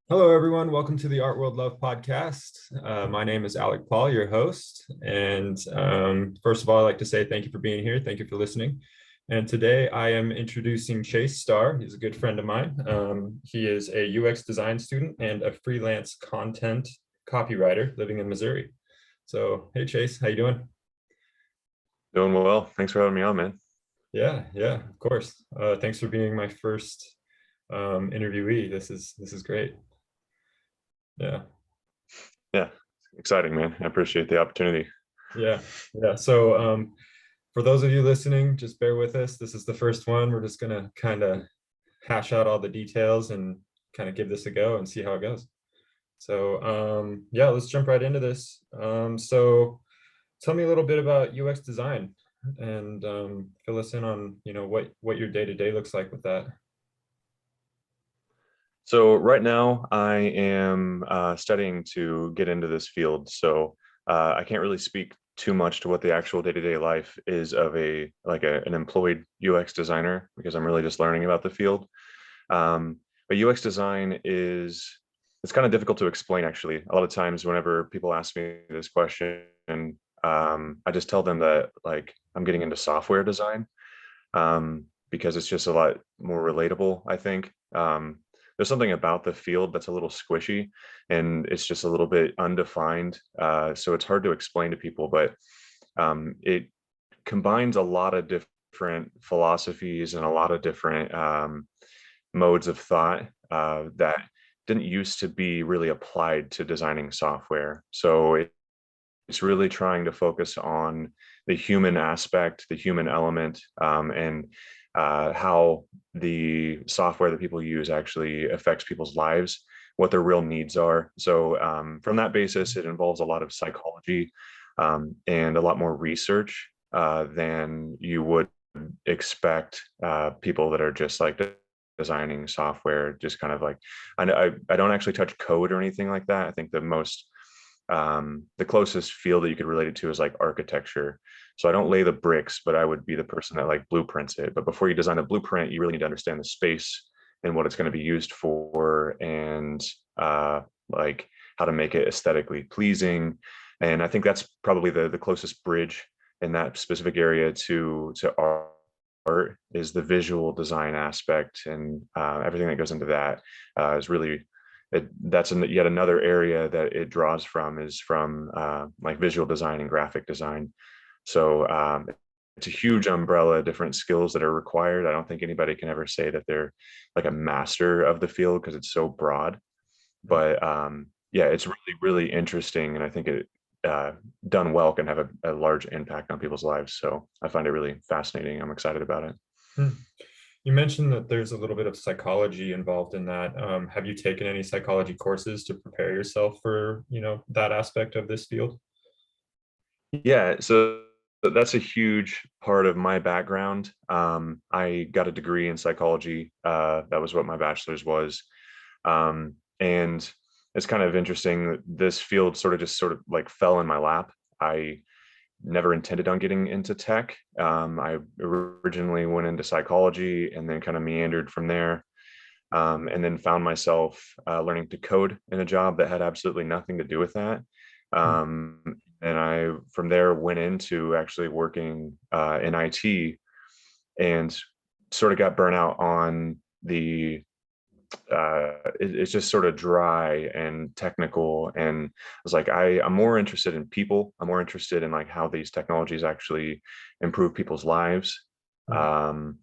Hello, everyone. Welcome to the Art World Love podcast. My name is Alec Paul, your host. And first of all, I'd like to say thank you for being here. Thank you for listening. And today I am introducing Chase Starr. He's a good friend of mine. He is a UX design student and a freelance content copywriter living in Missouri. So, hey, Chase, how you doing? Doing well. Thanks for having me on, man. Yeah, of course. Thanks for being my first interviewee. This is great. Yeah. Yeah, exciting, man. I appreciate the opportunity. Yeah. So for those of you listening, just bear with us. This is the first one. We're just gonna kind of hash out all the details and kind of give this a go and see how it goes. So yeah, let's jump right into this. So tell me a little bit about UX design and fill us in on what your day-to-day looks like with that. So right now, I am studying to get into this field. So I can't really speak too much to what the actual day-to-day life is of an employed UX designer because I'm really just learning about the field. But UX design it's kind of difficult to explain actually. A lot of times whenever people ask me this question, I just tell them that like I'm getting into software design because it's just a lot more relatable, I think. There's something about the field that's a little squishy and it's just a little bit undefined. So it's hard to explain to people, but it combines a lot of different philosophies and a lot of different modes of thought that didn't used to be really applied to designing software. So it's really trying to focus on the human aspect, the human element, and how the software that people use actually affects people's lives, what their real needs are. So from that basis, it involves a lot of psychology and a lot more research than you would expect people that are just like designing software, just kind of like I don't actually touch code or anything like that. I think the closest field that you could relate it to is like architecture. So I don't lay the bricks, but I would be the person that like blueprints it. But before you design a blueprint, you really need to understand the space and what it's going to be used for, and like how to make it aesthetically pleasing. And I think that's probably the closest bridge in that specific area to art is the visual design aspect, and everything that goes into that is really that's yet another area that it draws from is from like visual design and graphic design. So it's a huge umbrella of different skills that are required. I don't think anybody can ever say that they're like a master of the field because it's so broad. But yeah, it's really, really interesting. And I think it uh, done well can have a large impact on people's lives. So I find it really fascinating. I'm excited about it. Hmm. You mentioned that there's a little bit of psychology involved in that. Have you taken any psychology courses to prepare yourself for, that aspect of this field? Yeah, so that's a huge part of my background. I got a degree in psychology. That was what my bachelor's was. And it's kind of interesting that this field sort of like fell in my lap. I never intended on getting into tech. I originally went into psychology and then kind of meandered from there. And then found myself learning to code in a job that had absolutely nothing to do with that. Hmm. Um, and I, from there, went into actually working in IT and sort of got burnt out on it's just sort of dry and technical. And I was like, I'm more interested in people. I'm more interested in like how these technologies actually improve people's lives. Hmm. Um,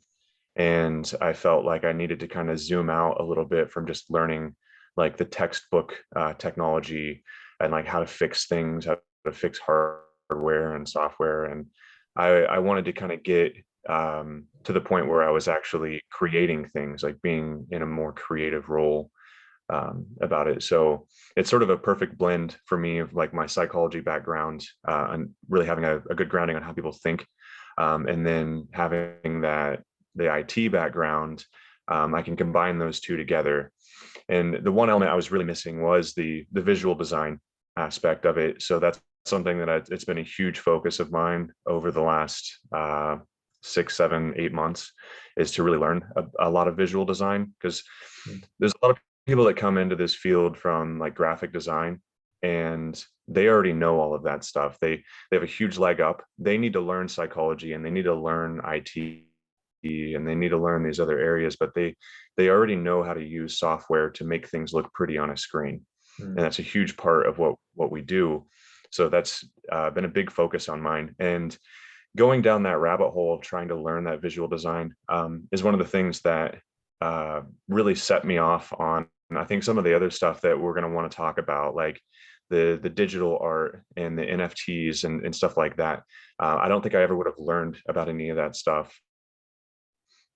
and I felt like I needed to kind of zoom out a little bit from just learning like the textbook technology and like how to fix things, how to fix hardware and software. And I wanted to kind of get to the point where I was actually creating things, like being in a more creative role about it. So it's sort of a perfect blend for me of like my psychology background and really having a good grounding on how people think. And then having the IT background, I can combine those two together. And the one element I was really missing was the visual design aspect of it. So that's something that it's been a huge focus of mine over the last 6, 7, 8 months is to really learn a lot of visual design because Hmm. there's a lot of people that come into this field from like graphic design, and they already know all of that stuff. They have a huge leg up. They need to learn psychology, and they need to learn IT, and they need to learn these other areas, but they already know how to use software to make things look pretty on a screen. And Mm, that's a huge part of what we do. So that's been a big focus on mine. And going down that rabbit hole of trying to learn that visual design is one of the things that really set me off on, I think, some of the other stuff that we're going to want to talk about, like the digital art and the NFTs and stuff like that. I don't think I ever would have learned about any of that stuff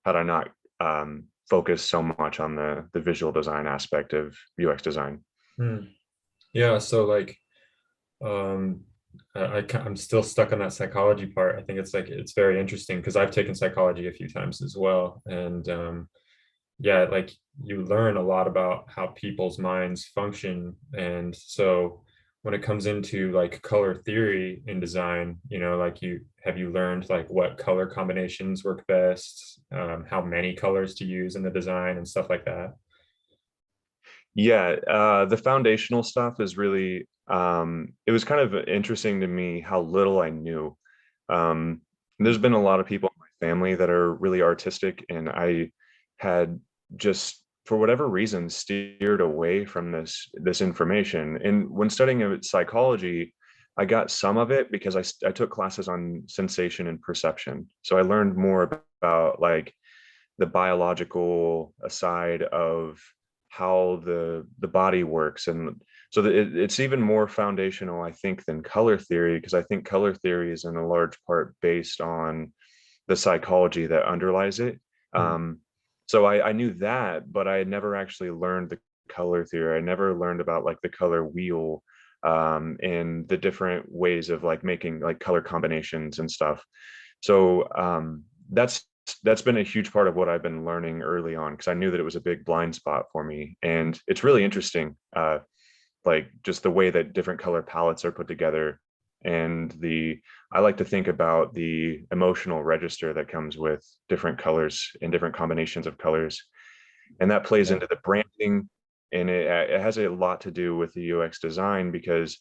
had I not focused so much on the visual design aspect of UX design. mm. Yeah, so like um I'm still stuck on that psychology part. I think it's like it's very interesting because I've taken psychology a few times as well. And yeah, like you learn a lot about how people's minds function. And so when it comes into like color theory in design, like you learned like what color combinations work best, how many colors to use in the design and stuff like that. Yeah, the foundational stuff is really, it was kind of interesting to me how little I knew. There's been a lot of people in my family that are really artistic, and I had just, for whatever reason, steered away from this information. And when studying psychology, I got some of it because I took classes on sensation and perception. So I learned more about like the biological side of how the body works. And so that it's even more foundational, I think, than color theory, because I think color theory is in a large part based on the psychology that underlies it. Mm, So I knew that, but I had never actually learned the color theory. I never learned about like the color wheel, and the different ways of like making like color combinations and stuff. So that's been a huge part of what I've been learning early on, because I knew that it was a big blind spot for me. And it's really interesting, like just the way that different color palettes are put together, and the I like to think about the emotional register that comes with different colors and different combinations of colors, and that plays yeah. into the branding. And it has a lot to do with the UX design, because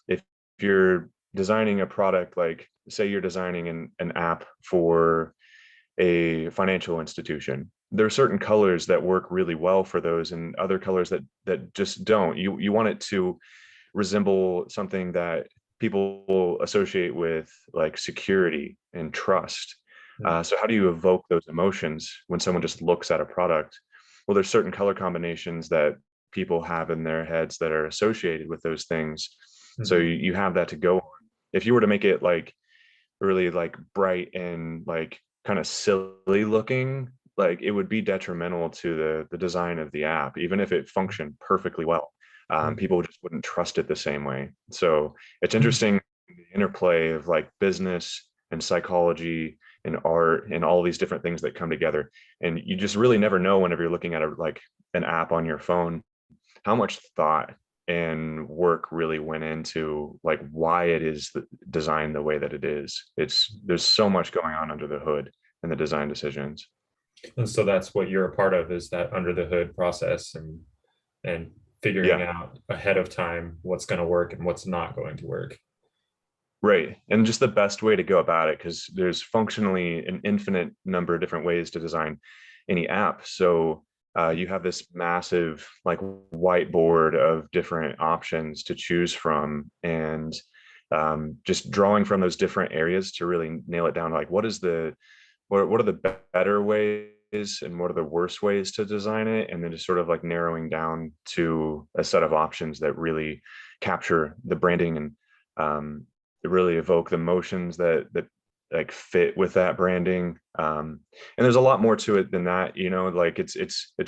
if you're designing a product, like say you're designing an app for a financial institution, there are certain colors that work really well for those, and other colors that just don't. You want it to resemble something that people will associate with like security and trust. Mm, So how do you evoke those emotions when someone just looks at a product? Well, there's certain color combinations that people have in their heads that are associated with those things. So mhm, you have that to go on. If you were to make it like really like bright and like kind of silly looking, like it would be detrimental to the design of the app, even if it functioned perfectly well. mm, People just wouldn't trust it the same way. So it's mm. interesting, the interplay of like business and psychology and art and all these different things that come together. And you just really never know whenever you're looking at like an app on your phone how much thought and work really went into like why it is designed the way that it is. There's so much going on under the hood in the design decisions. And so that's what you're a part of, is that under the hood process and figuring Yeah, out ahead of time what's going to work and what's not going to work. right. And just the best way to go about it, because there's functionally an infinite number of different ways to design any app. So you have this massive like whiteboard of different options to choose from, and just drawing from those different areas to really nail it down. Like, what are the better ways and what are the worst ways to design it, and then just sort of like narrowing down to a set of options that really capture the branding and um, really evoke the motions that like fit with that branding. And there's a lot more to it than that, like it's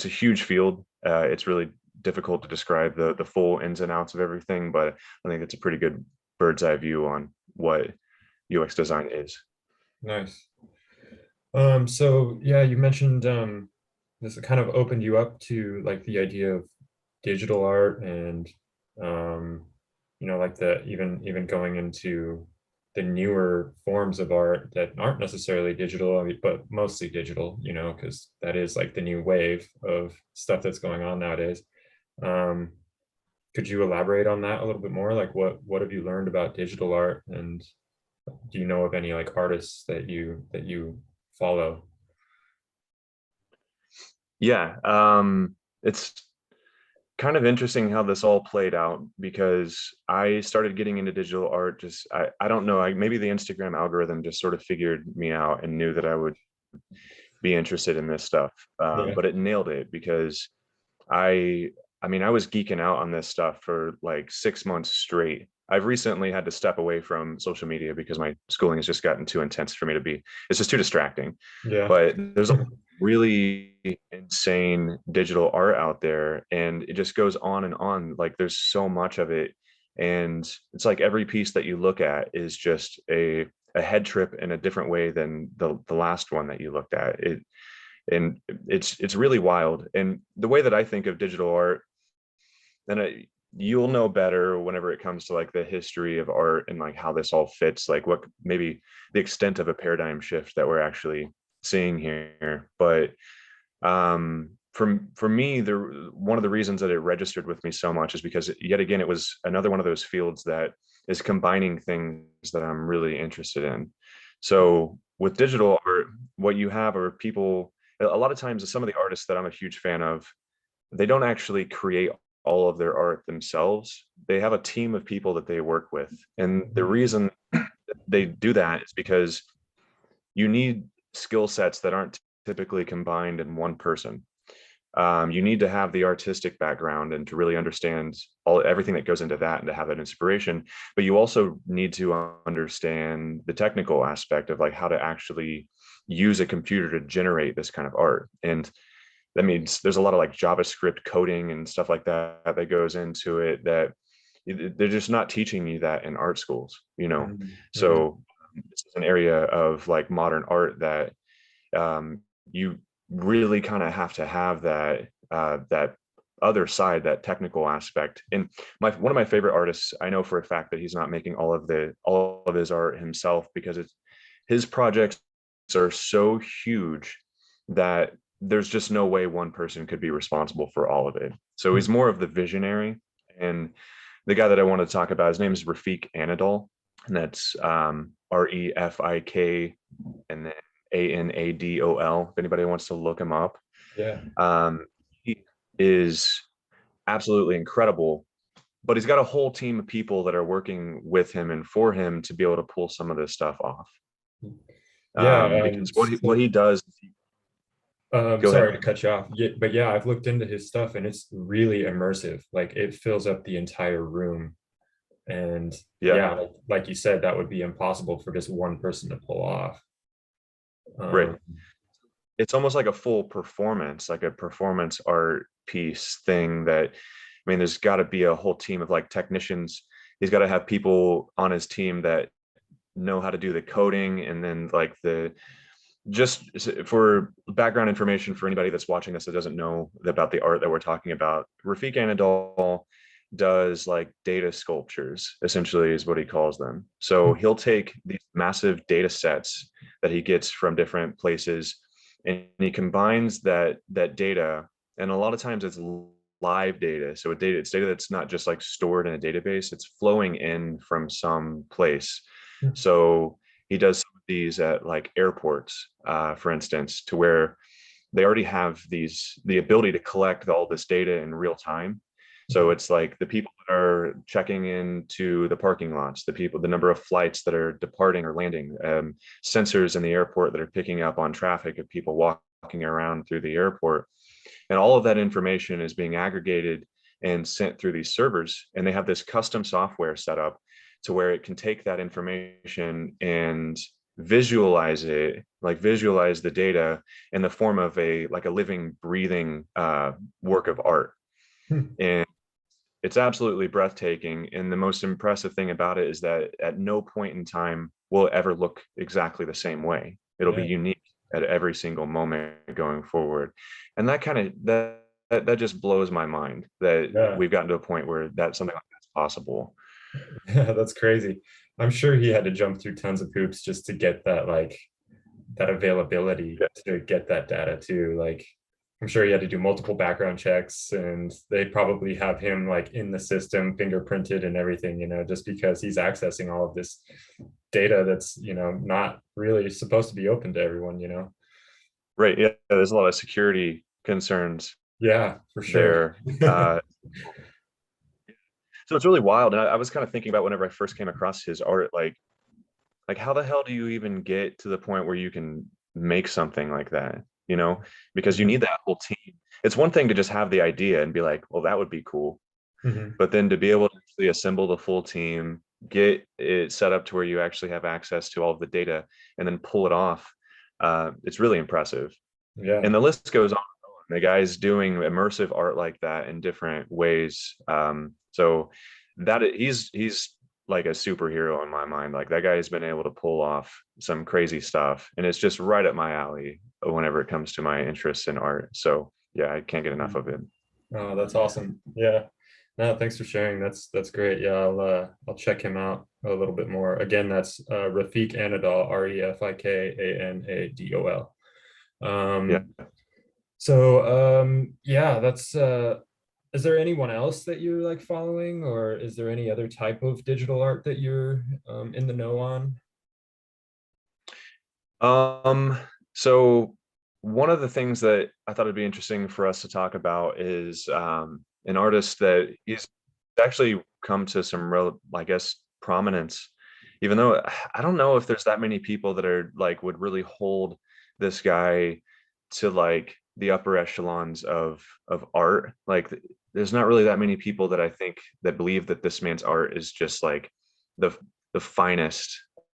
a huge field. It's really difficult to describe the full ins and outs of everything, but I think it's a pretty good bird's eye view on what UX design is. Nice. So yeah, you mentioned this kind of opened you up to like the idea of digital art and um, like the even going into the newer forms of art that aren't necessarily digital, but mostly digital, because that is like the new wave of stuff that's going on nowadays. Um, could you elaborate on that a little bit more? Like what have you learned about digital art, and do you know of any like artists that you follow? Yeah, it's kind of interesting how this all played out because I started getting into digital art just I don't know, maybe the Instagram algorithm just sort of figured me out and knew that I would be interested in this stuff. Yeah. But it nailed it because I I mean I was geeking out on this stuff for like 6 months straight. I've recently had to step away from social media because my schooling has just gotten too intense for me to be. It's just too distracting. Yeah. But there's a really insane digital art out there, and it just goes on and on. Like there's so much of it, and it's like every piece that you look at is just a head trip in a different way than the last one that you looked at. And it's really wild. And the way that I think of digital art, and you'll know better whenever it comes to like the history of art and like how this all fits, like what maybe the extent of a paradigm shift that we're actually seeing here. But for me, one of the reasons that it registered with me so much is because yet again it was another one of those fields that is combining things that I'm really interested in. So with digital art, what you have are people. A lot of times, some of the artists that I'm a huge fan of, they don't actually create all of their art themselves. They have a team of people that they work with, and the Mhm. reason they do that is because you need skill sets that aren't typically combined in one person. You need to have the artistic background and to really understand everything that goes into that and to have that inspiration. But you also need to understand the technical aspect of like how to actually use a computer to generate this kind of art. And that means there's a lot of like JavaScript coding and stuff like that that goes into it that they're just not teaching you that in art schools, you know. Mhm. Mhm. So this is an area of like modern art that you really kind of have to have that other side, that technical aspect. And one of my favorite artists, I know for a fact that he's not making all of his art himself because it's his projects are so huge that there's just no way one person could be responsible for all of it. So he's more of the visionary. And the guy that I want to talk about, his name is Rafik Anadol, and that's Refik and then Anadol. If anybody wants to look him up, Yeah. he is absolutely incredible. But he's got a whole team of people that are working with him and for him to be able to pull some of this stuff off. Yeah. Because what So he does, go ahead. sorry to cut you off. Yeah, but yeah, I've looked into his stuff and it's really immersive. Like it fills up the entire room. And Yeah, yeah, like you said, that would be impossible for just one person to pull off. right. Um, It's almost like a full performance, like a performance art piece thing that, I mean, there's got to be a whole team of like technicians. He's got to have people on his team that know how to do the coding and then like the just for background information for anybody that's watching this that doesn't know about the art that we're talking about, Rafik Anadol does like data sculptures, essentially, is what he calls them. So he'll take these massive data sets that he gets from different places and he combines that data. And a lot of times it's live data. So it's data that's not just like stored in a database, it's flowing in from some place. So he does some of these at like airports, for instance, to where they already have the ability to collect all this data in real time. So it's like the people that are checking into the parking lots, the number of flights that are departing or landing, sensors in the airport that are picking up on traffic of people walking around through the airport. And all of that information is being aggregated and sent through these servers. And they have this custom software set up to where it can take that information and visualize it, like visualize the data in the form of a like a living, breathing work of art. And it's absolutely breathtaking. And the most impressive thing about it is that at no point in time will it ever look exactly the same way. It'll be yeah. unique at every single moment going forward. And that kind of that just blows my mind that Yeah. we've gotten to a point where that's something like that's possible. Yeah, that's crazy. I'm sure he had to jump through tons of hoops just to get that like that availability Yeah. to get that data too. Like I'm sure he had to do multiple background checks, and they probably have him like in the system, fingerprinted and everything, just because he's accessing all of this data that's, not really supposed to be open to everyone. Right. Yeah. There's a lot of security concerns Yeah, for sure. there. So it's really wild. And I was kind of thinking about whenever I first came across his art, like how the hell do you even get to the point where you can make something like that? Because you Mhm, need that whole team. It's one thing to just have the idea and be like, well, that would be cool. mhm. But then to be able to actually assemble the full team, get it set up to where you actually have access to all of the data and then pull it off, it's really impressive. Yeah. And the list goes on. The guy's doing immersive art like that in different ways. So he's like a superhero in my mind. Like that guy's been able to pull off some crazy stuff, and it's just right up my alley whenever it comes to my interests in art. So yeah, I can't get enough of it. Oh, that's awesome. Yeah. No, thanks for sharing. That's great. Yeah, I'll check him out a little bit more. Again, that's Rafiq Anadol, Refikanadol. Yeah. Yeah, that's is there anyone else that you're like following, or is there any other type of digital art that you're in the know on? Um, so one of the things that I thought it'd be interesting for us to talk about is an artist that he's actually come to some real, I guess, prominence, even though I don't know if there's that many people that are like would really hold this guy to like the upper echelons of art. Like there's not really that many people that I think that believe that this man's art is just like the the finest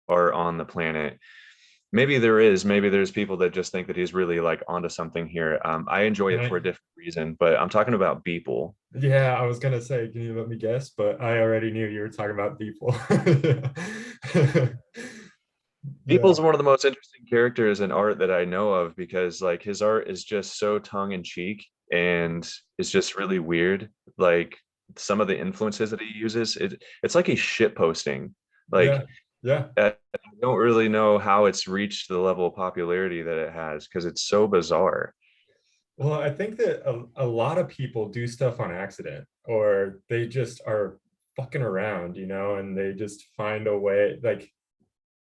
art on the planet. Maybe there is, maybe there's people that just think that he's really like onto something here. I enjoy it for a Right. different reason, but I'm talking about Beeple. Yeah, I was gonna say, can you let me guess? But I already knew you were talking about people. Yeah. Beeple's one of the most interesting characters in art that I know of because like his art is just so tongue in cheek and it's just really weird. Like some of the influences that he uses, it's like he's shit posting. Yeah. Like Yeah. I don't really know how it's reached the level of popularity that it has because it's so bizarre. Well, I think that a lot of people do stuff on accident, or they just are fucking around, and they just find a way, like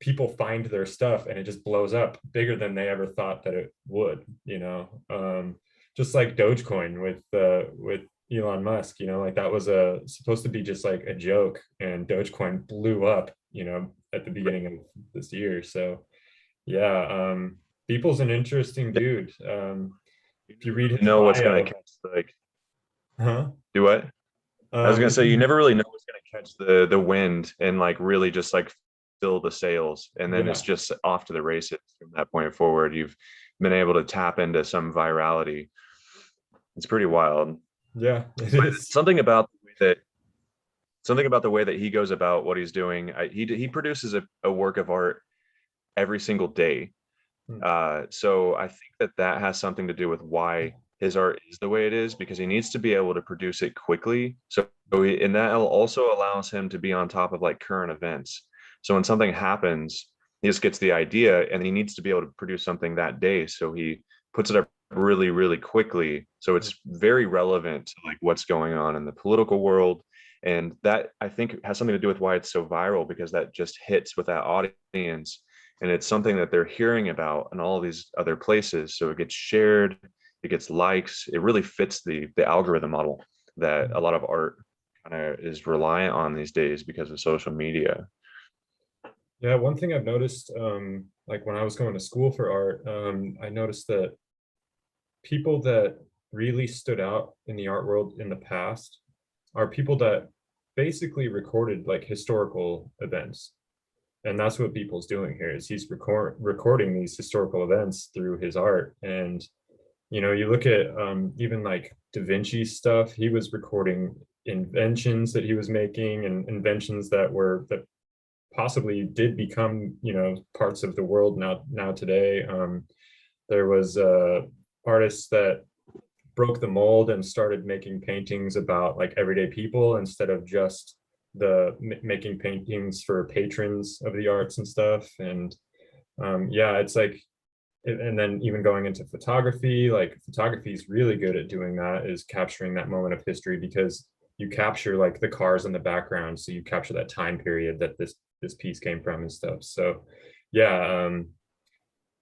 people find their stuff and it just blows up bigger than they ever thought that it would. Just like Dogecoin with Elon Musk, like that was a supposed to be just like a joke, and Dogecoin blew up, at the beginning of this year. So yeah, Beeple's an interesting Yeah, dude. you If you never read really his know what's gonna bio, catch like huh? do what? I was gonna If say you you, never really know what's gonna catch the wind and like really just like fill the sails, and then it's yeah, just off to the races from that point forward. You've been able to tap into some virality. It's pretty wild. yeah, it But is. something about the way that he goes about what he's doing. He produces a work of art every single day. Hmm. So I think that that has something to do with why his art is the way it is because he needs to be able to produce it quickly. And that also allows him to be on top of like current events. So when something happens, he just gets the idea and he needs to be able to produce something that day. So he puts it up really, really quickly. So it's very relevant to like what's going on in the political world. And that I think has something to do with why it's so viral because that just hits with that audience and it's something that they're hearing about in all these other places. So it gets shared, it gets likes. It really fits the algorithm model that a lot of art kind of is reliant on these days because of social media. Yeah, one thing I've noticed, like when I was going to school for art, I noticed that people that really stood out in the art world in the past are people that basically recorded like historical events. And that's what Beeple's doing here is he's recording these historical events through his art. And you look at even like Da Vinci's stuff, he was recording inventions that he was making, and inventions that possibly did become parts of the world now today. There was artists that broke the mold and started making paintings about like everyday people instead of just making paintings for patrons of the arts and stuff. And yeah, it's like and then even going into photography, like photography is really good at doing that, is capturing that moment of history, because you capture like the cars in the background, so you capture that time period that this piece came from and stuff. So yeah,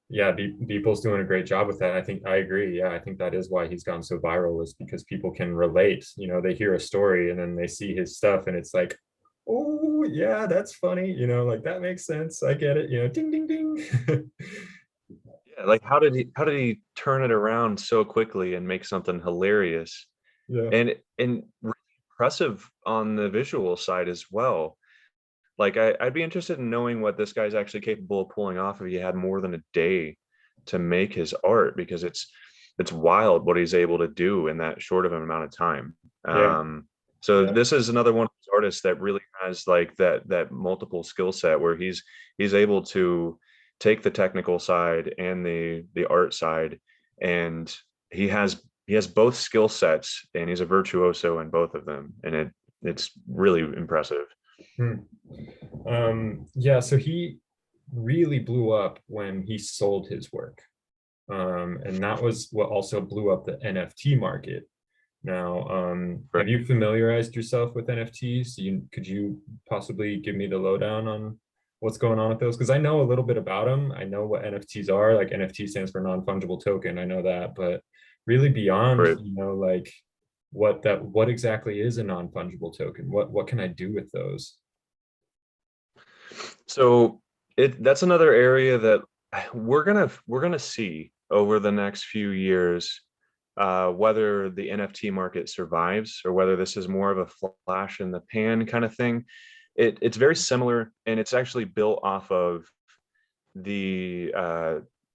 yeah, Beeple's doing a great job with that. I think I agree. Yeah, I think that is why he's gone so viral, is because people can relate. You know, they hear a story and then they see his stuff and it's like, oh yeah, that's funny. You know, like that makes sense. I get it. You know, ding ding ding. Yeah, like how did he turn it around so quickly and make something hilarious Yeah, and really impressive on the visual side as well. Like I'd be interested in knowing what this guy's actually capable of pulling off if he had more than a day to make his art, because it's wild what he's able to do in that short of an amount of time. yeah, So yeah. this is another one of those artists that really has like that multiple skill set where he's able to take the technical side and the art side, and he has both skill sets, and he's a virtuoso in both of them, and it's really impressive. Hmm. Yeah, so he really blew up when he sold his work. And that was what also blew up the NFT market. Now, Right. have you familiarized yourself with NFTs? Could you possibly give me the lowdown on what's going on with those? Because I know a little bit about them. I know what NFTs are. Like NFT stands for non-fungible token. I know that, but really beyond, Right. like what exactly is a non-fungible token? What can I do with those? So that's another area that we're gonna see over the next few years, whether the NFT market survives or whether this is more of a flash in the pan kind of thing. It's very similar, and it's actually built off of the uh,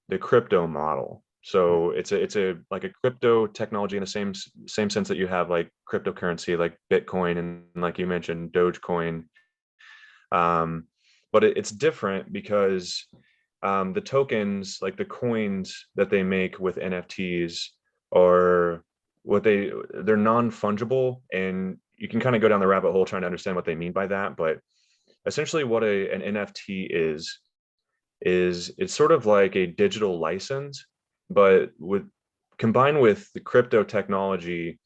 the crypto model. So it's a like a crypto technology in the same sense that you have like cryptocurrency like Bitcoin and like you mentioned Dogecoin. Um, but it's different because the tokens, like the coins that they make with NFTs, are they're non-fungible, and you can kind of go down the rabbit hole trying to understand what they mean by that. But essentially, what an NFT is it's sort of like a digital license, but with combined with the crypto technology,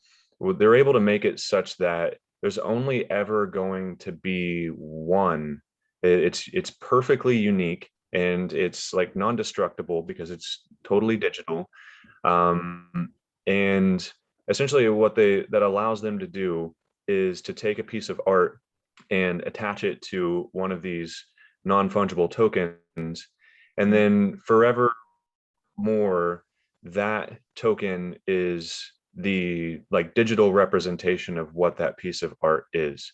they're able to make it such that there's only ever going to be one. It's perfectly unique, and it's like non-destructible because it's totally digital. And essentially what they that allows them to do is to take a piece of art and attach it to one of these non-fungible tokens, and then forever more that token is the like digital representation of what that piece of art is.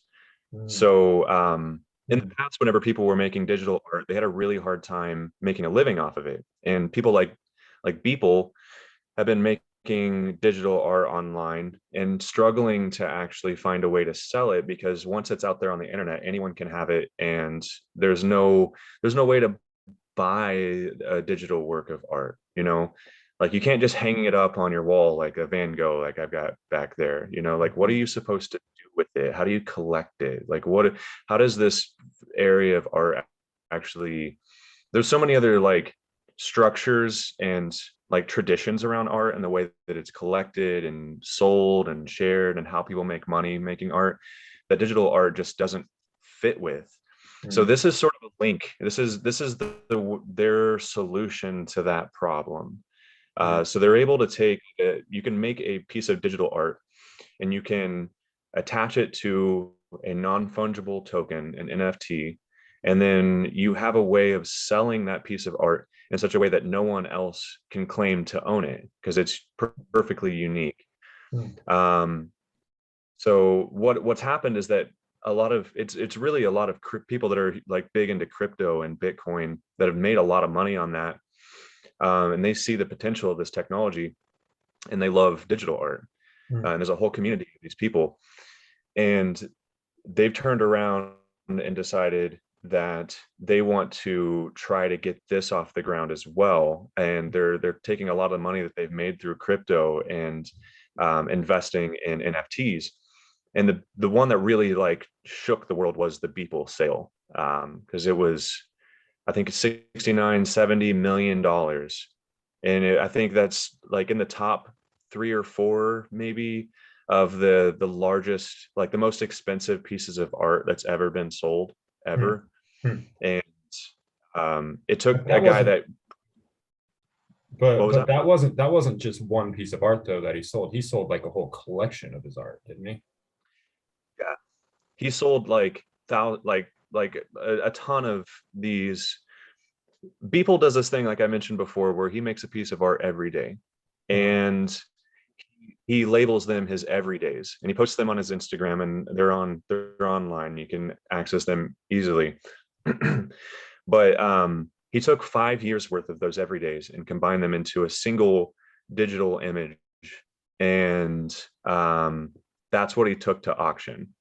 Hmm. So in the Hmm. past, whenever people were making digital art, they had a really hard time making a living off of it. And people like Beeple have been making digital art online and struggling to actually find a way to sell it, because once it's out there on the internet, anyone can have it, and there's no way to buy a digital work of art, like you can't just hang it up on your wall like a Van Gogh like I've got back there, like what are you supposed to do with it? How do you collect it? Like how does this area of art actually, there's so many other like structures and like traditions around art and the way that it's collected and sold and shared and how people make money making art that digital art just doesn't fit with. So Hmm. this is sort of a link. This is their solution to that problem. Hmm. So they're able to take you can make a piece of digital art and you can attach it to a non-fungible token, an NFT, and then you have a way of selling that piece of art in such a way that no one else can claim to own it because it's perfectly unique. Hmm. Um, so what's happened is that a lot of it's really a lot of people that are like big into crypto and Bitcoin that have made a lot of money on that, and they see the potential of this technology, and they love digital art. Hmm. And there's a whole community of these people, and they've turned around and decided that they want to try to get this off the ground as well, and they're taking a lot of the money that they've made through crypto and investing in NFTs. And the one that really like shook the world was the Beeple sale, because it was I think $69-70 million And I think that's like in the top 3 or 4 maybe of the largest, like the most expensive pieces of art that's ever been sold Hmm. ever. Hmm. And it But took a that guy wasn't, that, what was that? that wasn't just one piece of art though that he sold. He sold like a whole collection of his art, didn't he? Yeah, he sold like a ton of these. Beeple does this thing, like I mentioned before, where he makes a piece of art every day, Uh, and he labels them his everydays, and he posts them on his Instagram, and they're online. You can access them easily. But he took 5 years worth of those everydays and combined them into a single digital image, and that's what he took to auction.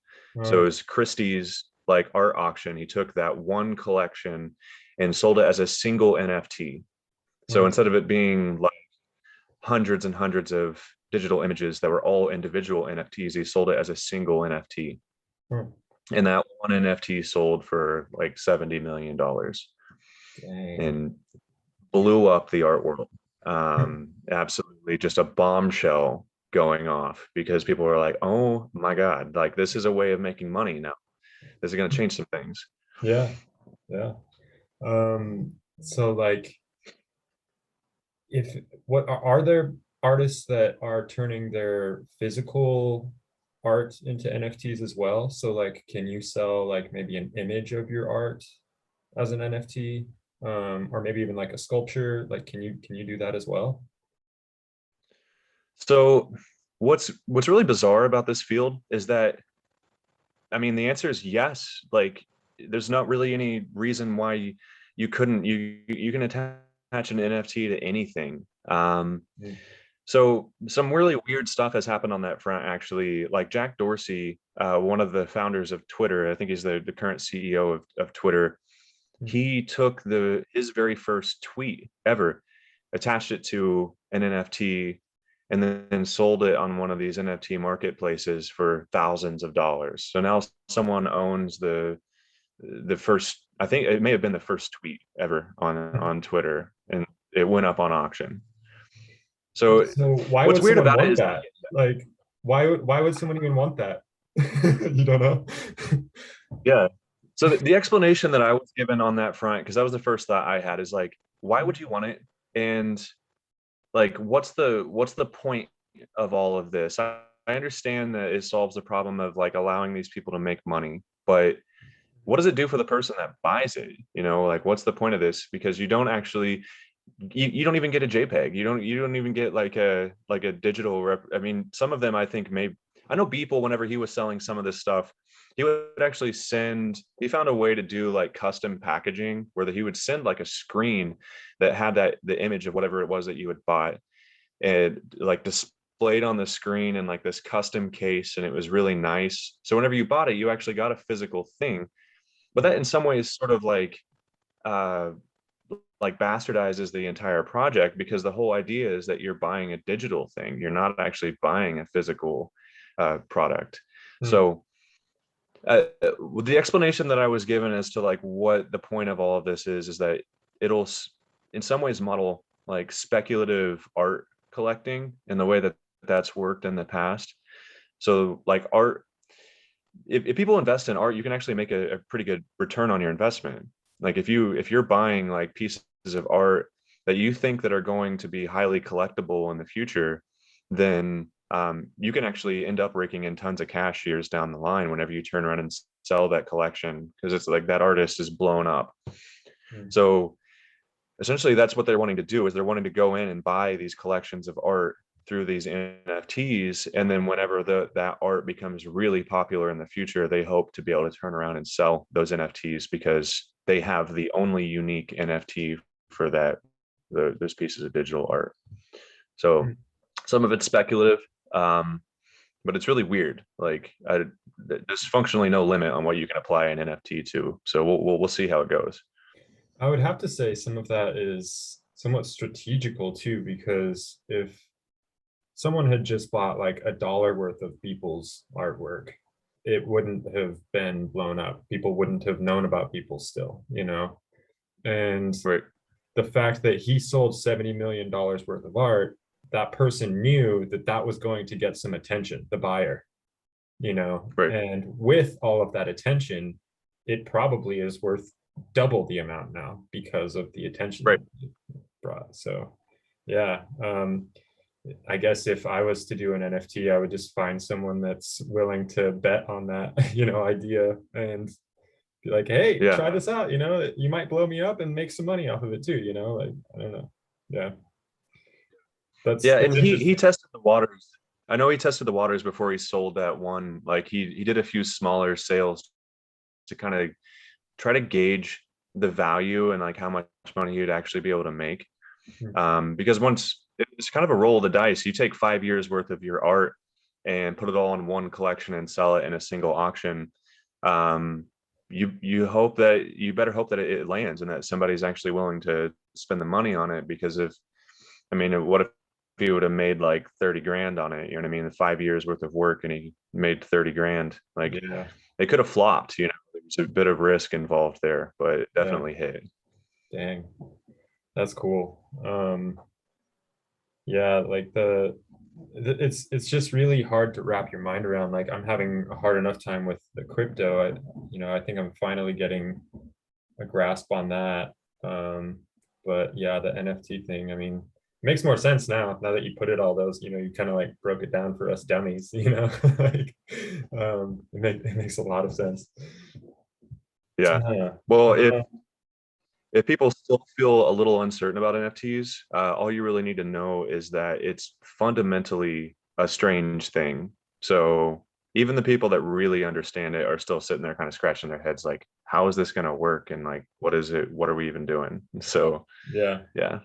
So it uh, was Christie's like art auction. He took that one collection and sold it as a single NFT. So uh, instead of it being like hundreds and hundreds of digital images that were all individual NFTs, he sold it as a single NFT. uh, And that one NFT sold for like $70 million dang. and blew up the art world. Absolutely just a bombshell going off because people were like, oh my God, like this is a way of making money now. This is going to change some things. Yeah, yeah. So like if what are there artists that are turning their physical art into NFTs as well? So like can you sell like maybe an image of your art as an NFT? Or maybe even like a sculpture? Like can you do that as well? So what's really bizarre about this field is that, I mean, the answer is yes. Like, there's not really any reason why you couldn't. You can attach an NFT to anything. Mm, So some really weird stuff has happened on that front, actually. Like Jack Dorsey, one of the founders of Twitter, I think he's the current CEO of Twitter. mm, He took his very first tweet ever, attached it to an NFT, and then sold it on one of these NFT marketplaces for thousands of dollars. So now someone owns the first, I think it may have been the first tweet ever mm. on Twitter, and it went up on auction. So So why what's would weird someone about it want is, that? Like why would someone even want that? You don't know? yeah. So the explanation that I was given on that front, because that was the first thought I had, is like, why would you want it? And like, what's the point of all of this? I understand that it solves the problem of like allowing these people to make money, but what does it do for the person that buys it? Like, what's the point of this? Because you don't actually, you don't even get a JPEG. You don't even get like a digital I mean, some of them I think I know Beeple, whenever he was selling some of this stuff, he would actually he found a way to do like custom packaging where he would send like a screen that had the image of whatever it was that you had bought, and like displayed on the screen in like this custom case, and it was really nice. So whenever you bought it, you actually got a physical thing. But that in some ways sort of uh like bastardizes the entire project, because the whole idea is that you're buying a digital thing. You're not actually buying a physical product. Hmm. So the explanation that I was given as to like what the point of all of this is that it'll in some ways model like speculative art collecting in the way that that's worked in the past. So like art, if people invest in art, you can actually make a pretty good return on your investment. Like if you're buying like pieces of art that you think that are going to be highly collectible in the future, then you can actually end up raking in tons of cash years down the line whenever you turn around and sell that collection, because it's like that artist is blown up. Hmm. So essentially that's what they're wanting to do, is they're wanting to go in and buy these collections of art through these NFTs, and then whenever that art becomes really popular in the future, they hope to be able to turn around and sell those NFTs because they have the only unique NFT for those pieces of digital art. So Hmm. some of it's speculative, um, but it's really weird. Like there's functionally no limit on what you can apply an NFT to. So we'll see how it goes. I would have to say some of that is somewhat strategical too, because if someone had just bought like $1 worth of people's artwork, it wouldn't have been blown up. People wouldn't have known about people still, you know? And Right. the fact that he sold $70 million worth of art, that person knew that that was going to get some attention, the buyer, Right. and with all of that attention, it probably is worth double the amount now because of the attention Right. that it brought. So yeah, I guess if I was to do an NFT, I would just find someone that's willing to bet on that, idea, and be like, hey, Yeah. try this out, you might blow me up and make some money off of it too, like, I don't know. Yeah, Yeah, that's and he interesting. tested the waters. I know he tested the waters before he sold that one. Like he did a few smaller sales to kind of try to gauge the value and like how much money he would actually be able to make. Because once it's kind of a roll of the dice, you take 5 years worth of your art and put it all in one collection and sell it in a single auction. Um, you better hope that it lands and that somebody's actually willing to spend the money on it. Because if I mean, what if he would have made like 30 grand on it? You know what I mean? 5 years worth of work and he made 30 grand. Like Yeah, it could have flopped, there's a bit of risk involved there, but it yeah, definitely hit. dang, that's cool. Yeah, like it's just really hard to wrap your mind around. Like I'm having a hard enough time with the crypto. I think I'm finally getting a grasp on that. um but yeah, the NFT thing, I mean, makes more sense now that you put it all those, you kind of like broke it down for us dummies, like it makes a lot of sense. Yeah. Yeah. Well, uh, if people still feel a little uncertain about NFTs, all you really need to know is that it's fundamentally a strange thing. So even the people that really understand it are still sitting there kind of scratching their heads like, how is this going to work? And like, what is it? What are we even doing? So yeah. yeah.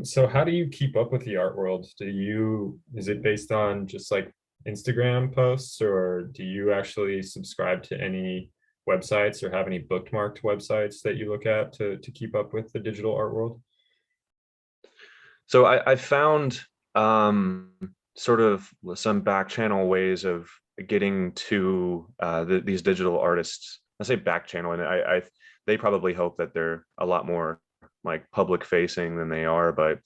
So how do you keep up with the art world? Is it based on just like Instagram posts, or do you actually subscribe to any websites or have any bookmarked websites that you look at to keep up with the digital art world? So I found um, sort of some back channel ways of getting to these digital artists. I say back channel, and they probably hope that they're a lot more like public facing than they are, but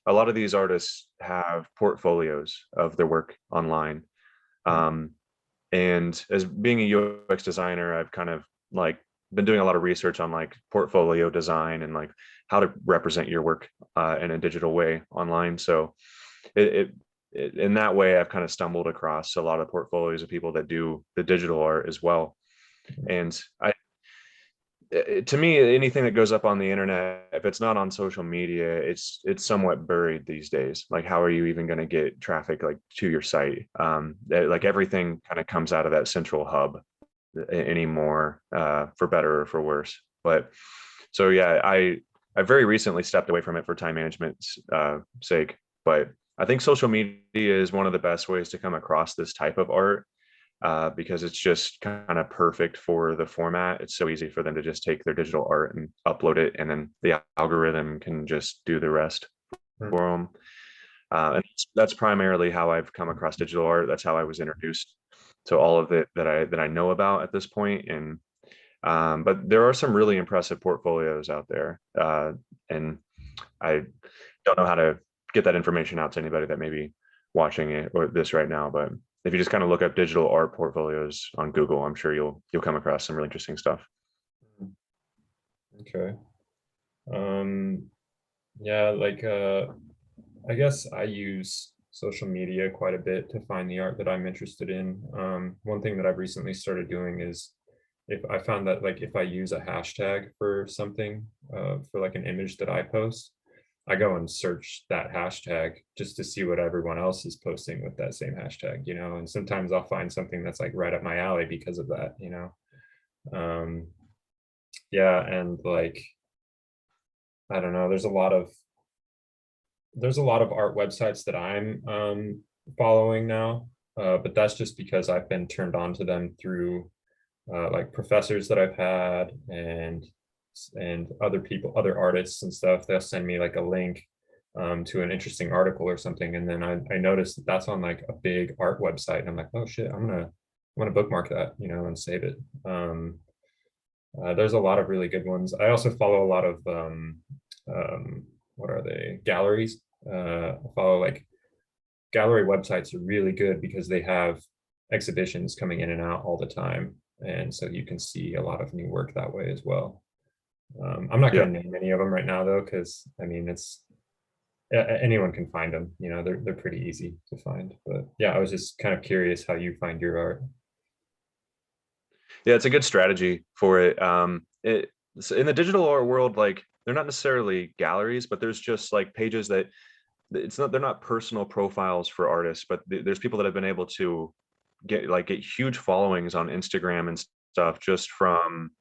a lot of these artists have portfolios of their work online. Um, and as being a UX designer, I've kind of like been doing a lot of research on like portfolio design and like how to represent your work in a digital way online. So in that way, I've kind of stumbled across a lot of portfolios of people that do the digital art as well. And to me, anything that goes up on the internet, if it's not on social media, it's somewhat buried these days. Like, how are you even going to get traffic like to your site? Like everything kind of comes out of that central hub anymore, for better or for worse. But so yeah, I very recently stepped away from it for time management's sake. But I think social media is one of the best ways to come across this type of art, because it's just kind of perfect for the format. It's so easy for them to just take their digital art and upload it, and then the algorithm can just do the rest Hmm. for them. And that's primarily how I've come across digital art. That's how I was introduced to all of it that I know about at this point. And but there are some really impressive portfolios out there, and I don't know how to get that information out to anybody that may be watching it or this right now. But if you just kind of look up digital art portfolios on Google, I'm sure you'll come across some really interesting stuff. Okay. um yeah, like I guess I use social media quite a bit to find the art that I'm interested in. One thing that I've recently started doing is, if I found that like if I use a hashtag for something, for like an image that I post, I go and search that hashtag just to see what everyone else is posting with that same hashtag, and sometimes I'll find something that's like right up my alley because of that. Um, yeah, and like, I don't know, there's a lot of art websites that I'm following now, but that's just because I've been turned on to them through like professors that I've had, and other people, other artists and stuff. They'll send me like a link to an interesting article or something, and then I noticed that that's on like a big art website, and I'm like, oh shit, I'm gonna bookmark that, and save it. There's a lot of really good ones. I also follow a lot of what are they? Galleries. I follow like gallery websites are really good because they have exhibitions coming in and out all the time, and so you can see a lot of new work that way as well. I'm not Yeah. going to name any of them right now though, because I mean it's anyone can find them. You know, they're pretty easy to find. But yeah, I was just kind of curious how you find your art. Yeah, it's a good strategy for it. In the digital art world, like they're not necessarily galleries, but there's just like pages that they're not personal profiles for artists, but there's people that have been able to get huge followings on Instagram and stuff just from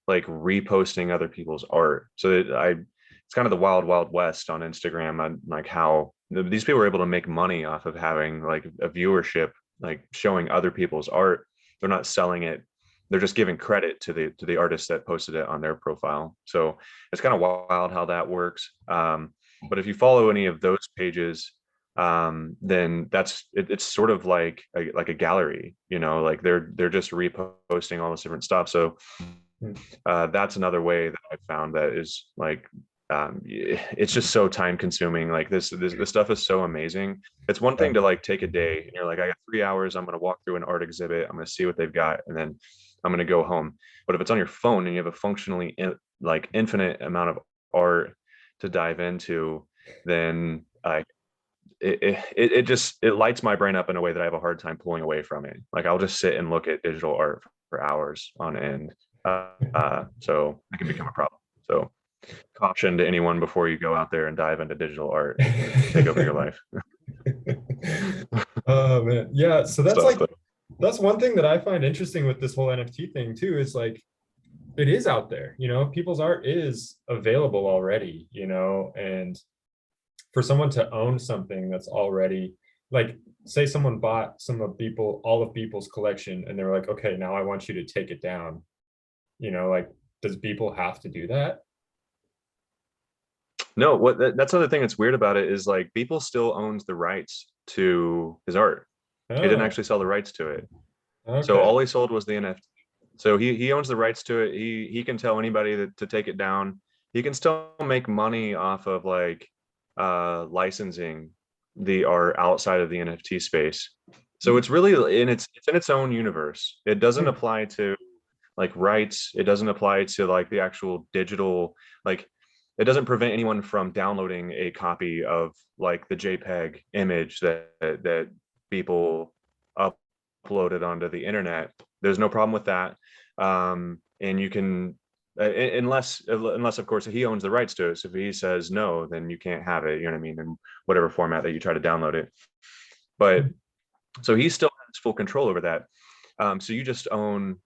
like reposting other people's art. So it's kind of the wild wild west on Instagram, and like how these people are able to make money off of having like a viewership, like showing other people's art. They're not selling it, they're just giving credit to the artist that posted it on their profile. So it's kind of wild how that works. But if you follow any of those pages, then it's sort of like a gallery, you know, like they're just reposting all this different stuff. So Hmm. that's another way that I found that is like it's just so time consuming. Like this stuff is so amazing. It's one Yeah. thing to like take a day and you're like, I got 3 hours, I'm going to walk through an art exhibit, I'm going to see what they've got, and then I'm going to go home. But if it's on your phone and you have a functionally like infinite amount of art to dive into, then it just it lights my brain up in a way that I have a hard time pulling away from it. Like I'll just sit and look at digital art for hours on end. So it can become a problem. So caution to anyone before you go out there and dive into digital art. It can take over your life. Oh man, yeah. So that's Stuff like though. that's one thing that I find interesting with this whole NFT thing too, is like it is out there, you know, people's art is available already, you know, and for someone to own something that's already like, say someone bought some of people all of people's collection and they were like, okay, now I want you to take it down, you know, like does people have to do that? No, that's the other thing that's weird about it is like people still owns the rights to his art. He didn't Oh, actually sell the rights to it. So okay. all he sold was the NFT. So he owns the rights to it. He can tell anybody to take it down. He can still make money off of like licensing the art outside of the NFT space. So it's really it's in its own universe. It doesn't Hmm. apply to like rights. It doesn't apply to like the actual digital, like it doesn't prevent anyone from downloading a copy of like the JPEG image that people uploaded onto the internet. There's no problem with that. And you can unless of course he owns the rights to it. So if he says no, then you can't have it, you know what I mean, in whatever format that you try to download it. But so he still has full control over that. So you just own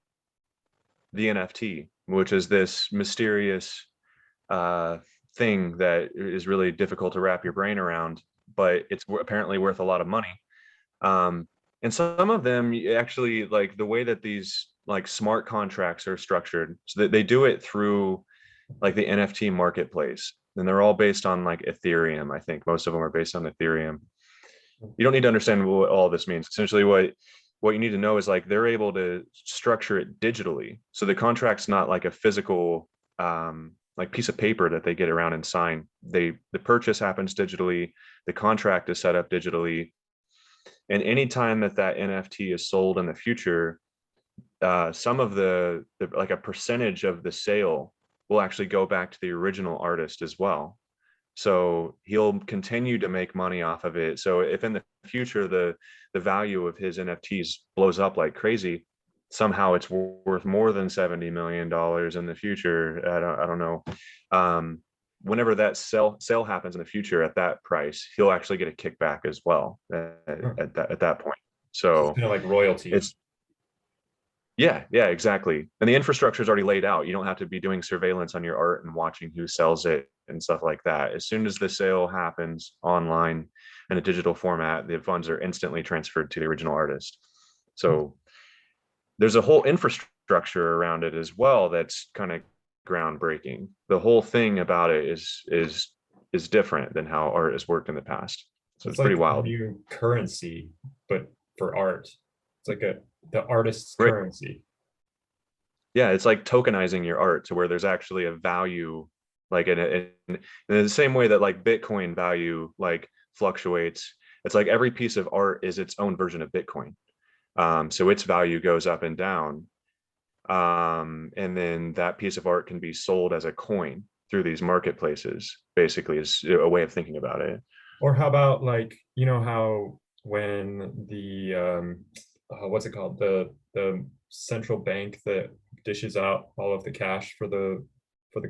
the NFT, which is this mysterious uh, thing that is really difficult to wrap your brain around, but it's apparently worth a lot of money. And some of them actually, like the way that these like smart contracts are structured, so that they do it through like the NFT marketplace, and they're all based on like Ethereum. I think most of them are based on Ethereum. You don't need to understand what all this means. Essentially, what you need to know is like they're able to structure it digitally, so the contract's not like a physical like piece of paper that they get around and sign. The purchase happens digitally, the contract is set up digitally, and anytime that NFT is sold in the future, some of the like a percentage of the sale will actually go back to the original artist as well. So he'll continue to make money off of it. So if in the future the value of his NFTs blows up like crazy, somehow it's worth more than $70 million in the future. I don't know. Whenever that sale happens in the future at that price, he'll actually get a kickback as well at that point. It's So kind of like royalties. it's yeah, exactly. And the infrastructure is already laid out. You don't have to be doing surveillance on your art and watching who sells it and stuff like that. As soon as the sale happens online in a digital format, the funds are instantly transferred to the original artist. So there's a whole infrastructure around it as well that's kind of groundbreaking. The whole thing about it is different than how art has worked in the past. So It's it's pretty like a wild. new currency, but for art. It's like the artist's Right. currency. Yeah, it's like tokenizing your art to where there's actually a value, like in the same way that like Bitcoin value like fluctuates. It's like every piece of art is its own version of Bitcoin. So its value goes up and down. And then that piece of art can be sold as a coin through these marketplaces, basically, is a way of thinking about it. Or how about like, you know how when the what's it called? The central bank that dishes out all of the cash for the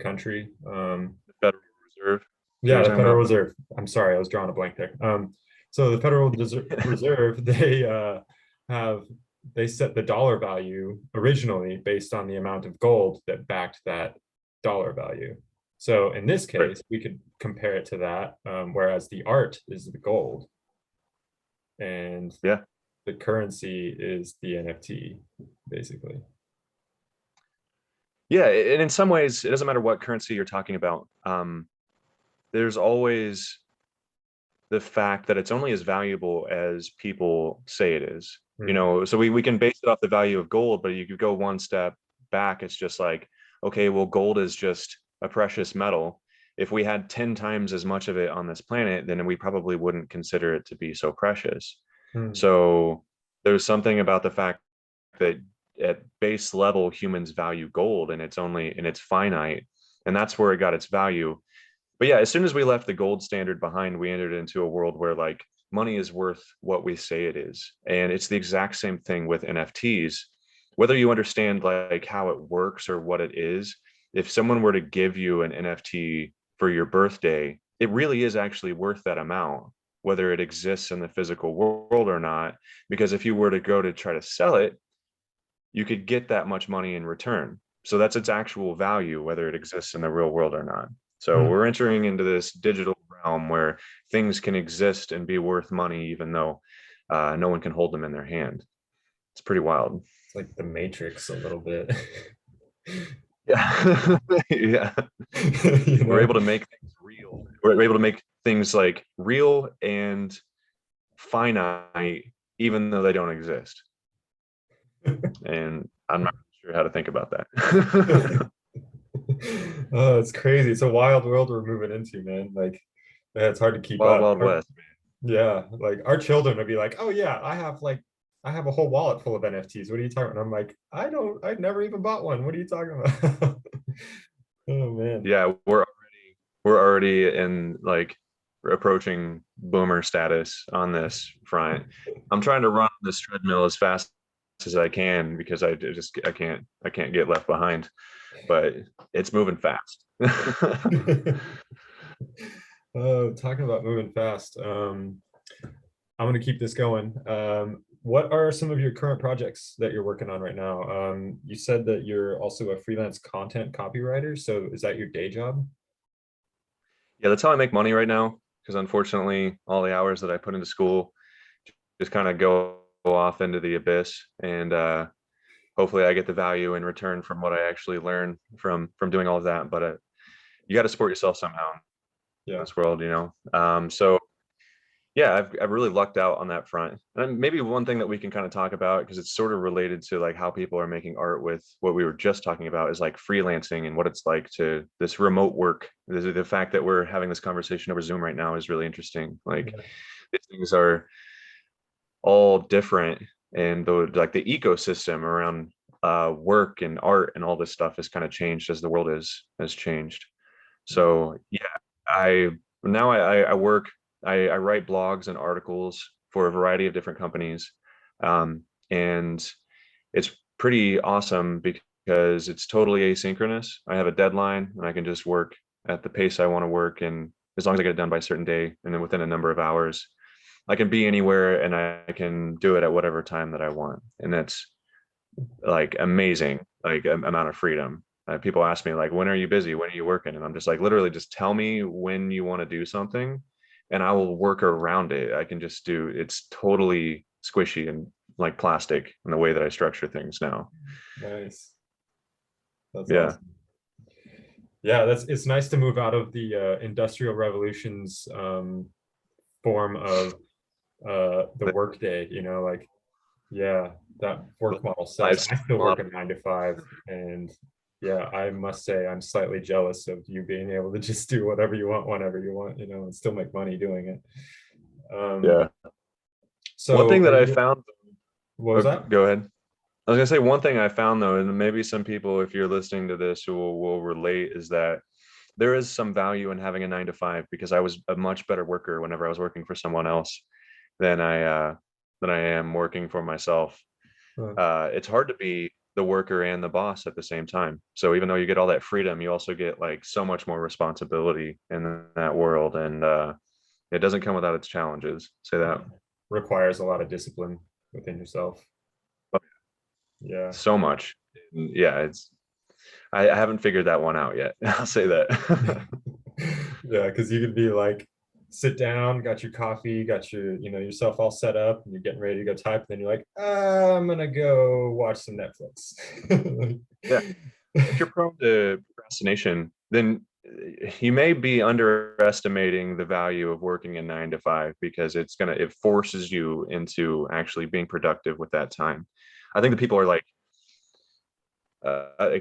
country. The Federal Reserve, so Yeah, you're the talking Federal about? Reserve. I'm sorry, I was drawing a blank there. So the Federal Reserve, they have they set the dollar value originally based on the amount of gold that backed that dollar value. So in this Right. case, we could compare it to that, whereas the art is the gold and Yeah. the currency is the NFT, basically. Yeah. And in some ways, it doesn't matter what currency you're talking about. There's always the fact that it's only as valuable as people say it is. You Hmm. know, so we can base it off the value of gold, but you could go one step back. It's just like, okay, well, gold is just a precious metal. If we had 10 times as much of it on this planet, then we probably wouldn't consider it to be so precious. Hmm. So there's something about the fact that at base level, humans value gold and it's finite. And that's where it got its value. But yeah, as soon as we left the gold standard behind, we entered into a world where like money is worth what we say it is. And it's the exact same thing with NFTs. Whether you understand like how it works or what it is, if someone were to give you an NFT for your birthday, it really is actually worth that amount, whether it exists in the physical world or not. Because if you were to go to try to sell it, you could get that much money in return. So that's its actual value, whether it exists in the real world or not. So Hmm. we're entering into this digital realm where things can exist and be worth money, even though no one can hold them in their hand. It's pretty wild. It's like the Matrix a little bit. Yeah. Yeah. You We're know? able to make things real. We're able to make things like real and finite, even though they don't exist. And I'm not sure how to think about that. Oh, it's crazy. It's a wild world we're moving into, man. Like, yeah, it's hard to keep Wild, up. Wild West. Yeah, like our children would be like, "Oh yeah, I have a whole wallet full of NFTs. What are you talking about?" I'm like, I've never even bought one. What are you talking about?" Oh man. Yeah, we're already in like we're approaching boomer status on this front. I'm trying to run this treadmill as fast as I can because I can't get left behind, but it's moving fast. Oh, talking about moving fast. I'm gonna keep this going. What are some of your current projects that you're working on right now? You said that you're also a freelance content copywriter, so is that your day job? Yeah, that's how I make money right now because unfortunately all the hours that I put into school just kind of go off into the abyss and hopefully I get the value in return from what I actually learn from doing all of that, but you got to support yourself somehow in Yeah. this world, you know. So yeah, I've really lucked out on that front. And maybe one thing that we can kind of talk about because it's sort of related to like how people are making art with what we were just talking about is like freelancing and what it's like to this remote work. The fact that we're having this conversation over Zoom right now is really interesting. Like Yeah. these things are all different, and the ecosystem around work and art and all this stuff has kind of changed as the world has changed. So yeah, I now I work. I write blogs and articles for a variety of different companies, and it's pretty awesome because it's totally asynchronous. I have a deadline, and I can just work at the pace I want to work, and as long as I get it done by a certain day, and then within a number of hours, I can be anywhere, and I can do it at whatever time that I want, and that's like amazing, like amount of freedom. People ask me like, when are you busy? When are you working? And I'm just like, literally, just tell me when you want to do something, and I will work around it. I can just do. It's totally squishy and like plastic in the way that I structure things now. Nice. That's Yeah, awesome. Yeah, that's it's nice to move out of the industrial revolution's form of the workday, you know, like Yeah, that work model sucks. Life's I still a lot work of, a 9 to 5, and yeah, I must say I'm slightly jealous of you being able to just do whatever you want, whenever you want, and still make money doing it. Um, yeah. One so thing are that I you, found, what was oh, that? go ahead. I was gonna say one thing I found though, and maybe some people, if you're listening to this, will relate, is that there is some value in having a 9 to 5 because I was a much better worker whenever I was working for someone else than I am working for myself. Uh, It's hard to be the worker and the boss at the same time. So even though you get all that freedom, you also get like so much more responsibility in that world, and it doesn't come without its challenges. Say that. Requires a lot of discipline within yourself. Yeah. So much. Yeah, it's I haven't figured that one out yet. I'll say that. Yeah, because you could be like, sit down, got your coffee, got yourself all set up, and you're getting ready to go type, and then you're like, I'm gonna go watch some Netflix. Yeah, if you're prone to procrastination, then you may be underestimating the value of working a 9 to 5 because it forces you into actually being productive with that time. I think the people are like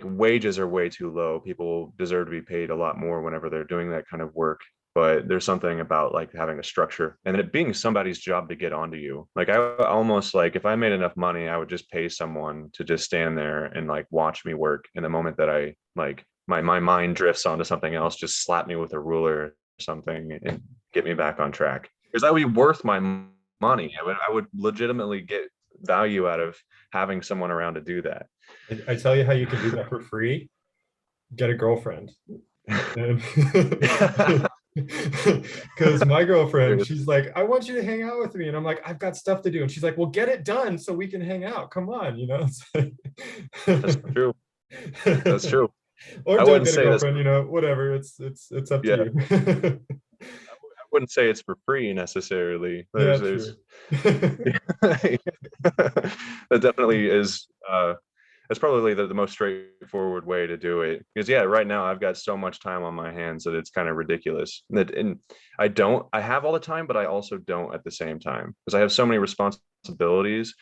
wages are way too low. People deserve to be paid a lot more whenever they're doing that kind of work. But there's something about like having a structure and it being somebody's job to get onto you. Like I almost like if I made enough money, I would just pay someone to just stand there and like watch me work. And the moment that I like my mind drifts onto something else, just slap me with a ruler or something and get me back on track. Because that would be worth my money. I would legitimately get value out of having someone around to do that. I tell you how you can do that for free. Get a girlfriend. And because my girlfriend, she's like, I want you to hang out with me. And I'm like, I've got stuff to do. And she's like, well, get it done so we can hang out. Come on. That's true. That's true. Or I don't wouldn't get a say that's for, girlfriend, whatever. It's up to yeah. you. I wouldn't say it's for free necessarily. Yeah, There's true. that definitely is that's probably the most straightforward way to do it. Because yeah, right now I've got so much time on my hands that it's kind of ridiculous. And I have all the time, but I also don't at the same time because I have so many responsibilities,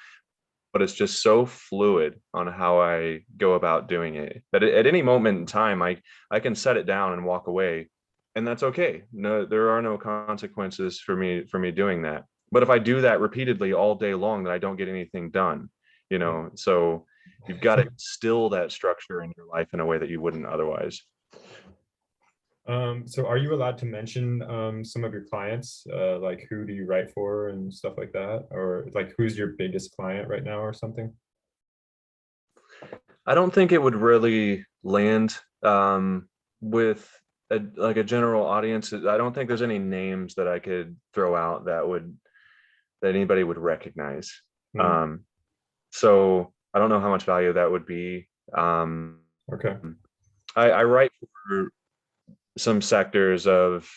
but it's just so fluid on how I go about doing it that at any moment in time, I can set it down and walk away, and that's okay. No, there are no consequences for me doing that. But if I do that repeatedly all day long, then I don't get anything done. So you've got to instill that structure in your life in a way that you wouldn't otherwise. So are you allowed to mention some of your clients? Like who do you write for and stuff like that? Or like who's your biggest client right now or something? I don't think it would really land with like a general audience. I don't think there's any names that I could throw out that anybody would recognize. Hmm, Um, so I don't know how much value that would be. okay. I write for some sectors of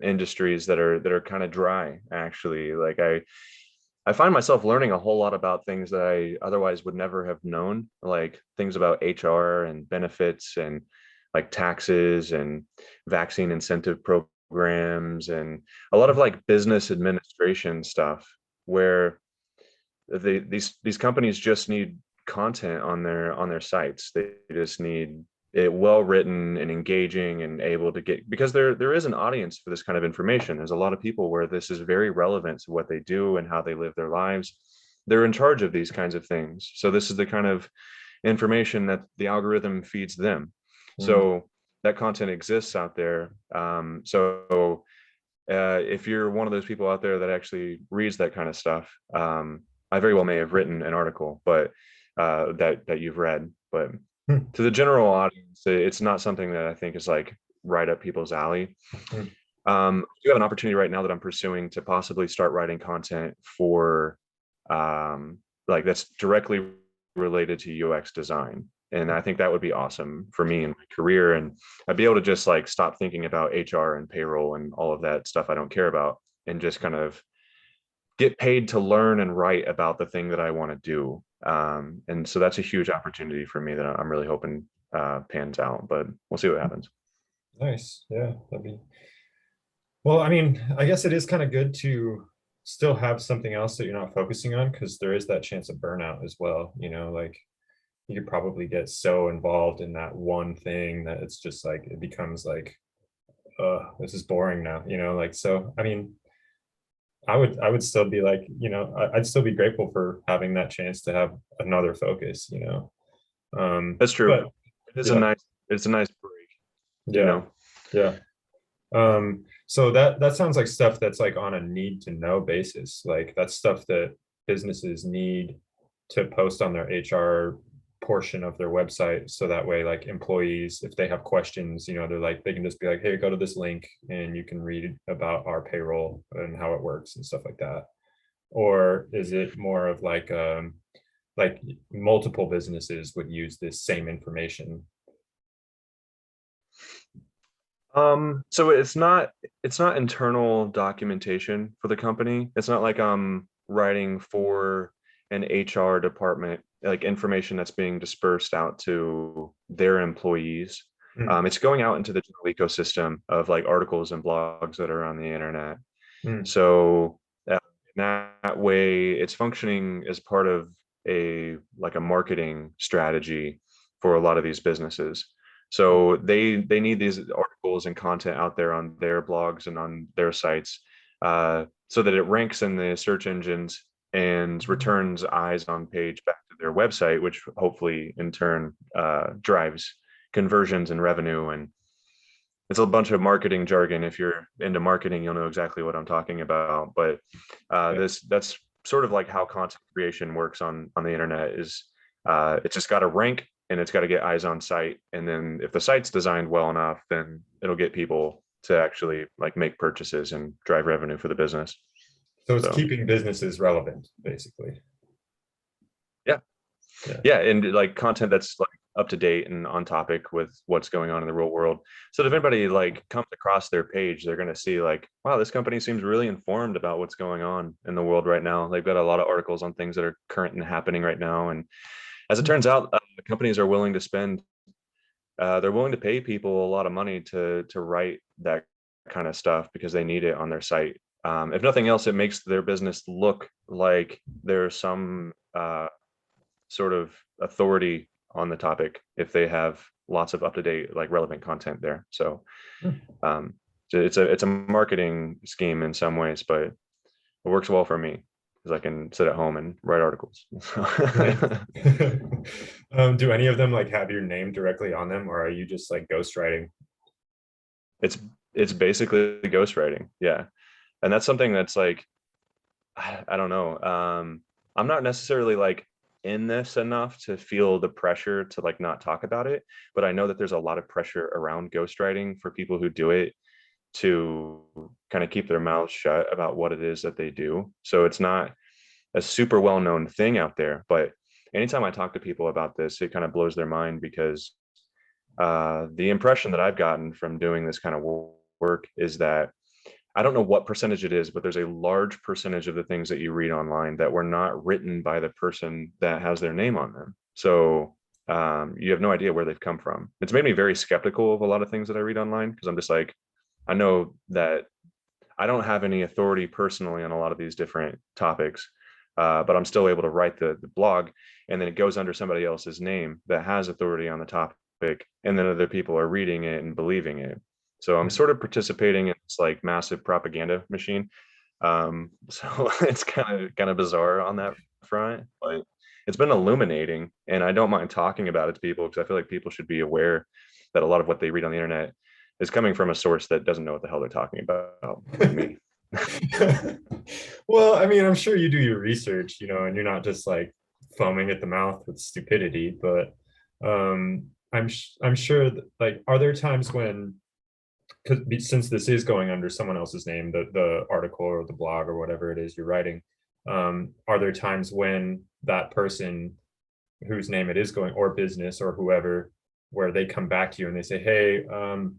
industries that are kind of dry, actually. Like I find myself learning a whole lot about things that I otherwise would never have known, like things about HR and benefits and like taxes and vaccine incentive programs and a lot of like business administration stuff where these companies just need content on their sites. They just need it well written and engaging and able to get because there is an audience for this kind of information. There's a lot of people where this is very relevant to what they do and how they live their lives. They're in charge of these kinds of things. So this is the kind of information that the algorithm feeds them. Hmm, So that content exists out there. If you're one of those people out there that actually reads that kind of stuff, I very well may have written an article, but that you've read. But hmm, to the general audience, it's not something that I think is like right up people's alley. hmm. I do have an opportunity right now that I'm pursuing to possibly start writing content for like that's directly related to UX design. And I think that would be awesome for me in my career. And I'd be able to just like stop thinking about HR and payroll and all of that stuff I don't care about and just kind of get paid to learn and write about the thing that I want to do. And so that's a huge opportunity for me that I'm really hoping pans out, but we'll see what happens. Nice. Yeah, that'd be well, I mean, I guess it is kind of good to still have something else that you're not focusing on, because there is that chance of burnout as well, you know, like you could probably get so involved in that one thing that it's just like it becomes like, this is boring now, you know, like, so I mean, I would still be like, you know, I'd still be grateful for having that chance to have another focus, you know. That's true. But yeah, It's a nice break, you yeah, know. yeah. So that sounds like stuff that's like on a need to know basis. Like that's stuff that businesses need to post on their HR portion of their website. So that way, like employees, if they have questions, you know, they're like, they can just be like, hey, go to this link and you can read about our payroll and how it works and stuff like that. Or is it more of like multiple businesses would use this same information? So it's not internal documentation for the company. It's not like I'm writing for an HR department, like information that's being dispersed out to their employees. Mm, It's going out into the general ecosystem of like articles and blogs that are on the internet. mm, So in that way, it's functioning as part of a like a marketing strategy for a lot of these businesses. So they need these articles and content out there on their blogs and on their sites, so that it ranks in the search engines and returns eyes on page back to their website, which hopefully in turn drives conversions and revenue. And it's a bunch of marketing jargon. If you're into marketing, you'll know exactly what I'm talking about. But yeah. that's sort of like how content creation works on the internet. Is it's just got to rank and it's got to get eyes on site. And then if the site's designed well enough, then it'll get people to actually like make purchases and drive revenue for the business. So it's So keeping businesses relevant, basically. yeah. Yeah. Yeah, and like content that's like up to date and on topic with what's going on in the real world. So if anybody like comes across their page, they're going to see like, wow, this company seems really informed about what's going on in the world right now. They've got a lot of articles on things that are current and happening right now. And as it turns out, companies are willing to spend, they're willing to pay people a lot of money to write that kind of stuff because they need it on their site. If nothing else, it makes their business look like there's some sort of authority on the topic if they have lots of up-to-date like relevant content there. So um it's a marketing scheme in some ways, but it works well for me because I can sit at home and write articles. Nice. Do any of them like have your name directly on them, or are you just like ghostwriting? it's it's basically ghostwriting, yeah. And that's something that's like I don't know. I'm not necessarily like in this enough to feel the pressure to like not talk about it, but I know that there's a lot of pressure around ghostwriting for people who do it to kind of keep their mouths shut about what it is that they do. So it's not a super well-known thing out there, but anytime I talk to people about this, it kind of blows their mind because the impression that I've gotten from doing this kind of work is that I don't know what percentage it is, but there's a large percentage of the things that you read online that were not written by the person that has their name on them. So you have no idea where they've come from. It's made me very skeptical of a lot of things that I read online because I'm just like, I know that I don't have any authority personally on a lot of these different topics, but I'm still able to write the blog, and then it goes under somebody else's name that has authority on the topic, and then other people are reading it and believing it. So I'm sort of participating in this like massive propaganda machine. So it's kind of bizarre on that front, but it's been illuminating, and I don't mind talking about it to people because I feel like people should be aware that a lot of what they read on the internet is coming from a source that doesn't know what the hell they're talking about, like me. Well, I mean, I'm sure you do your research, you know, and you're not just like foaming at the mouth with stupidity, but I'm sure that, like, are there times when, because since this is going under someone else's name, the article or the blog or whatever it is you're writing, are there times when that person whose name it is going, or business or whoever, where they come back to you and they say, hey,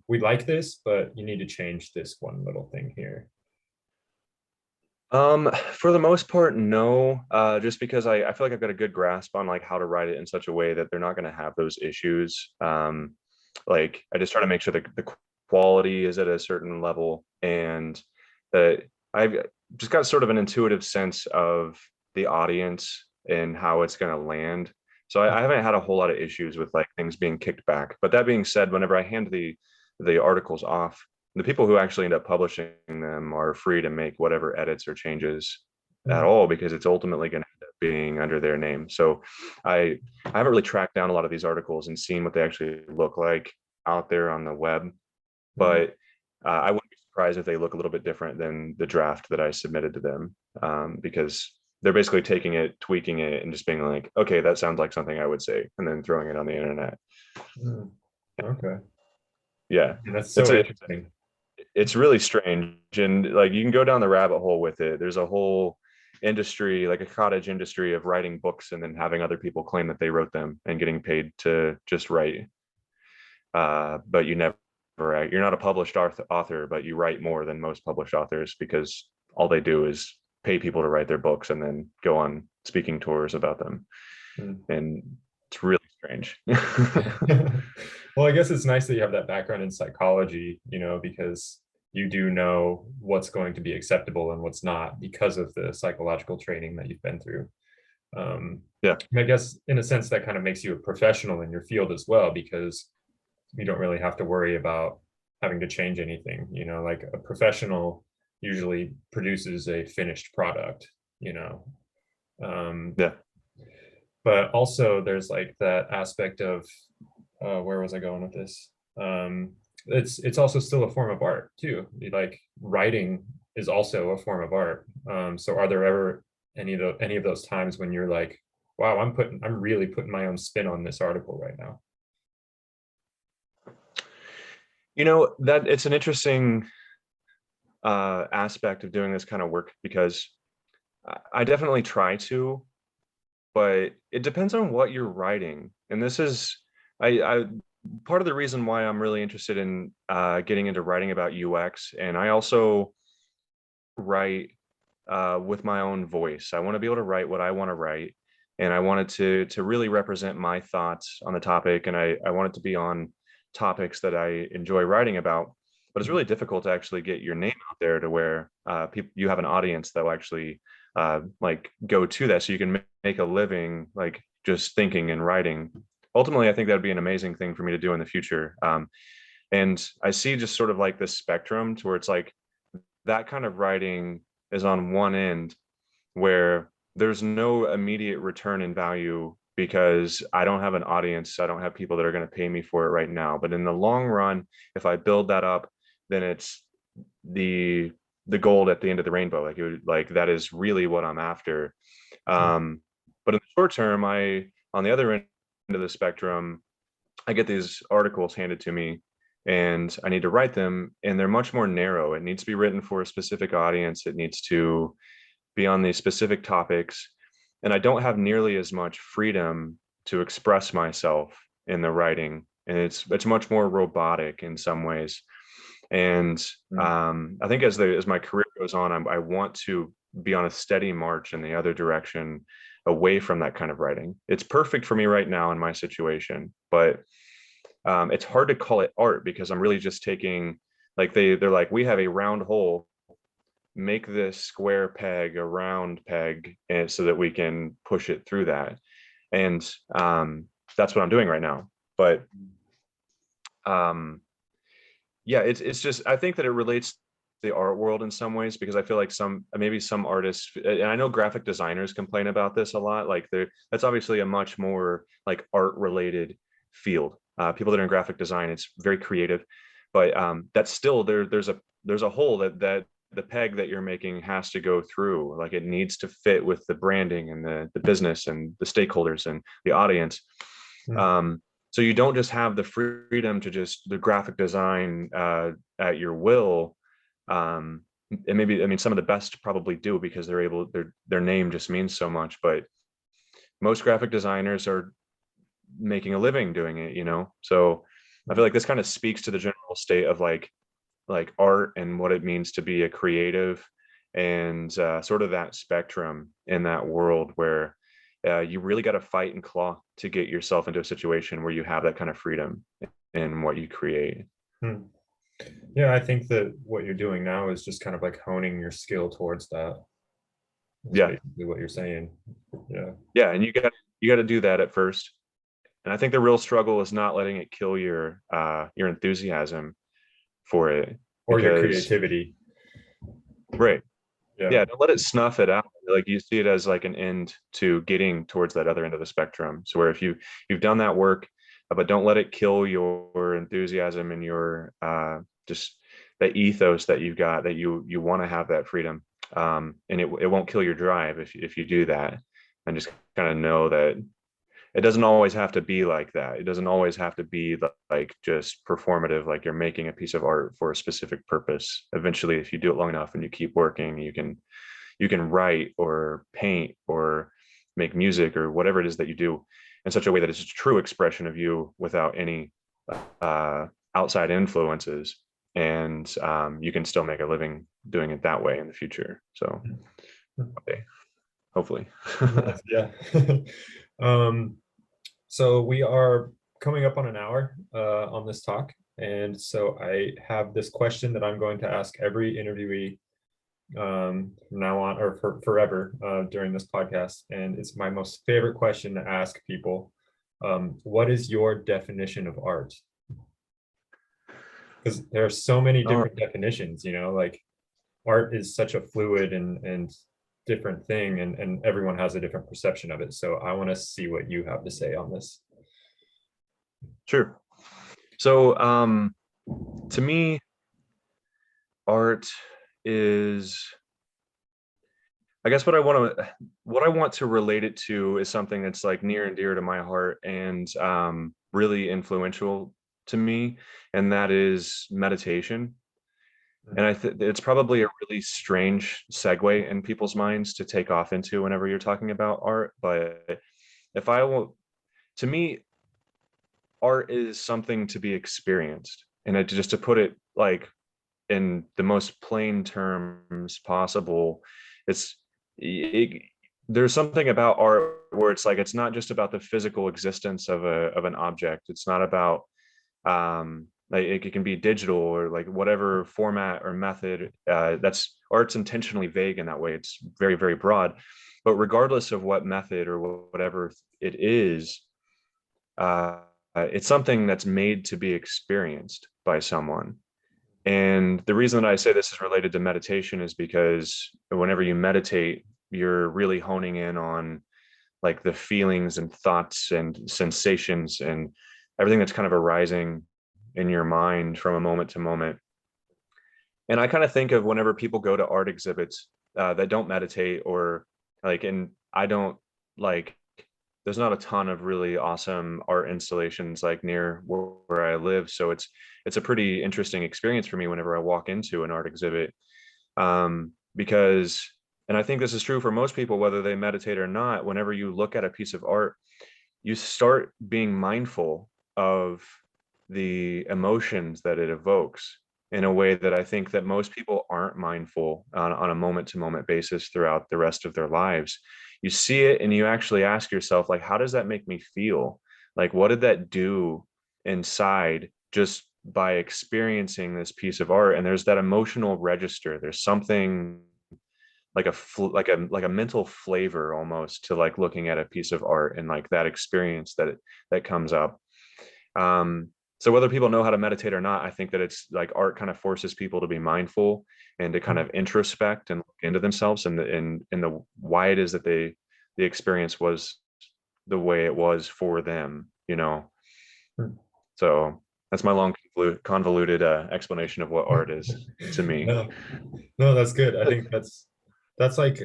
we like this, but you need to change this one little thing here? For the most part, no. Just because I feel like I've got a good grasp on like how to write it in such a way that they're not going to have those issues. Like I just try to make sure that the quality is at a certain level, and that just got sort of an intuitive sense of the audience and how it's going to land. So I haven't had a whole lot of issues with like things being kicked back. But that being said, whenever I hand the articles off, the people who actually end up publishing them are free to make whatever edits or changes at Mm, all, because it's ultimately going to end up being under their name. So I haven't really tracked down a lot of these articles and seen what they actually look like out there on the web, mm, but I wouldn't be surprised if they look a little bit different than the draft that I submitted to them, because they're basically taking it, tweaking it, and just being like, okay, that sounds like something I would say, and then throwing it on the internet. mm. Okay. Yeah, Yeah, that's it's so a interesting. it's really strange, and like you can go down the rabbit hole with it. There's a whole industry, like a cottage industry of writing books and then having other people claim that they wrote them and getting paid to just write. But you never write. You're not a published author, but you write more than most published authors because all they do is pay people to write their books and then go on speaking tours about them. Mm. And it's really strange. Well, I guess it's nice that you have that background in psychology, because you do know what's going to be acceptable and what's not because of the psychological training that you've been through. Yeah. I guess in a sense that kind of makes you a professional in your field as well, because you don't really have to worry about having to change anything. Like a professional usually produces a finished product, you know. Um, Yeah. but also there's like that aspect of where was I going with this? It's also still a form of art too. Like writing is also a form of art. So are there ever any of those times when you're like, wow, I'm really putting my own spin on this article right now? That it's an interesting aspect of doing this kind of work, because I definitely try to, but it depends on what you're writing. And this is, I part of the reason why I'm really interested in getting into writing about UX. And I also write with my own voice. I want to be able to write what I want to write, and I wanted to really represent my thoughts on the topic, and I want it to be on topics that I enjoy writing about. But it's really difficult to actually get your name out there to where people you have an audience that will actually like go to that, so you can make a living like just thinking and writing. Ultimately, I think that would be an amazing thing for me to do in the future. And I see just sort of like this spectrum to where it's like that kind of writing is on one end where there's no immediate return in value because I don't have an audience. I don't have people that are going to pay me for it right now. But in the long run, if I build that up, then it's the the gold at the end of the rainbow. Like that is really what I'm after. Um, but in the short term, on the other end of the spectrum, I get these articles handed to me and I need to write them, and they're much more narrow. It needs to be written for a specific audience. It needs to be on these specific topics. And I don't have nearly as much freedom to express myself in the writing. And it's much more robotic in some ways. And Mm. I think as my career goes on, I want to be on a steady march in the other direction, away from that kind of writing. It's perfect for me right now in my situation, but it's hard to call it art because I'm really just taking, like they're like, we have a round hole, make this square peg a round peg, and so that we can push it through that. And that's what I'm doing right now. But um, yeah, it's just, I think that it relates to the art world in some ways, because I feel like maybe some artists, and I know graphic designers complain about this a lot, like that's obviously a much more like art related field. People that are in graphic design, it's very creative, but that's still there's a hole that the peg that you're making has to go through. Like it needs to fit with the branding and the business and the stakeholders and the audience. Mm. um, so you don't just have the freedom to just the graphic design at your will. And maybe, I mean, some of the best probably do because their name just means so much, but most graphic designers are making a living doing it. So I feel like this kind of speaks to the general state of like art and what it means to be a creative, and sort of that spectrum in that world where you really got to fight and claw to get yourself into a situation where you have that kind of freedom in what you create. Mm. Yeah, I think that what you're doing now is just kind of like honing your skill towards that. That's Yeah, basically what you're saying. Yeah. yeah, and you got to do that at first. And I think the real struggle is not letting it kill your enthusiasm for it, Or your because creativity. right, Yeah. yeah, don't let it snuff it out. Like you see it as like an end to getting towards that other end of the spectrum. So where if you've done that work, but don't let it kill your enthusiasm and your just the ethos that you've got, that you want to have that freedom. And it won't kill your drive if you do that, and just kind of know that it doesn't always have to be like that. It doesn't always have to be like just performative, like you're making a piece of art for a specific purpose. Eventually, if you do it long enough and you keep working, you can write or paint or make music or whatever it is that you do in such a way that it's a true expression of you without any uh, outside influences. And you can still make a living doing it that way in the future. So, okay, hopefully. Nice, yeah. Um, so we are coming up on an hour on this talk. And so I have this question that I'm going to ask every interviewee from now on or for forever during this podcast. And it's my most favorite question to ask people. What is your definition of art? Because there are so many All different definitions, like art is such a fluid and different thing, and everyone has a different perception of it. So I want to see what you have to say on this. sure. So, to me, art is, I guess what I want to relate it to is something that's like near and dear to my heart, and really influential to me, and that is meditation. And I think it's probably a really strange segue in people's minds to take off into whenever you're talking about art. But if I will, to me, art is something to be experienced. And just to put it like in the most plain terms possible, it's it, there's something about art where it's like it's not just about the physical existence of an object. It's not about like it can be digital or like whatever format or method. That's art's intentionally vague in that way. It's very, very broad. But regardless of what method or whatever it is, it's something that's made to be experienced by someone. And the reason that I say this is related to meditation is because whenever you meditate, you're really honing in on like the feelings and thoughts and sensations and everything that's kind of arising in your mind from a moment to moment. And I kind of think of whenever people go to art exhibits that don't meditate, or like, and I don't like, there's not a ton of really awesome art installations like near where I live. So it's a pretty interesting experience for me whenever I walk into an art exhibit, because, and I think this is true for most people, whether they meditate or not, whenever you look at a piece of art, you start being mindful of the emotions that it evokes in a way that I think that most people aren't mindful on a moment to moment basis throughout the rest of their lives. You see it and you actually ask yourself, like, how does that make me feel? Like, what did that do inside just by experiencing this piece of art? And there's that emotional register. There's something like like a mental flavor almost to like looking at a piece of art, and like that experience that comes up. So whether people know how to meditate or not, I think that it's like art kind of forces people to be mindful and to kind of introspect and look into themselves, and the why it is that the experience was the way it was for them. So that's my long convoluted explanation of what art is to me. No, no, that's good. That's like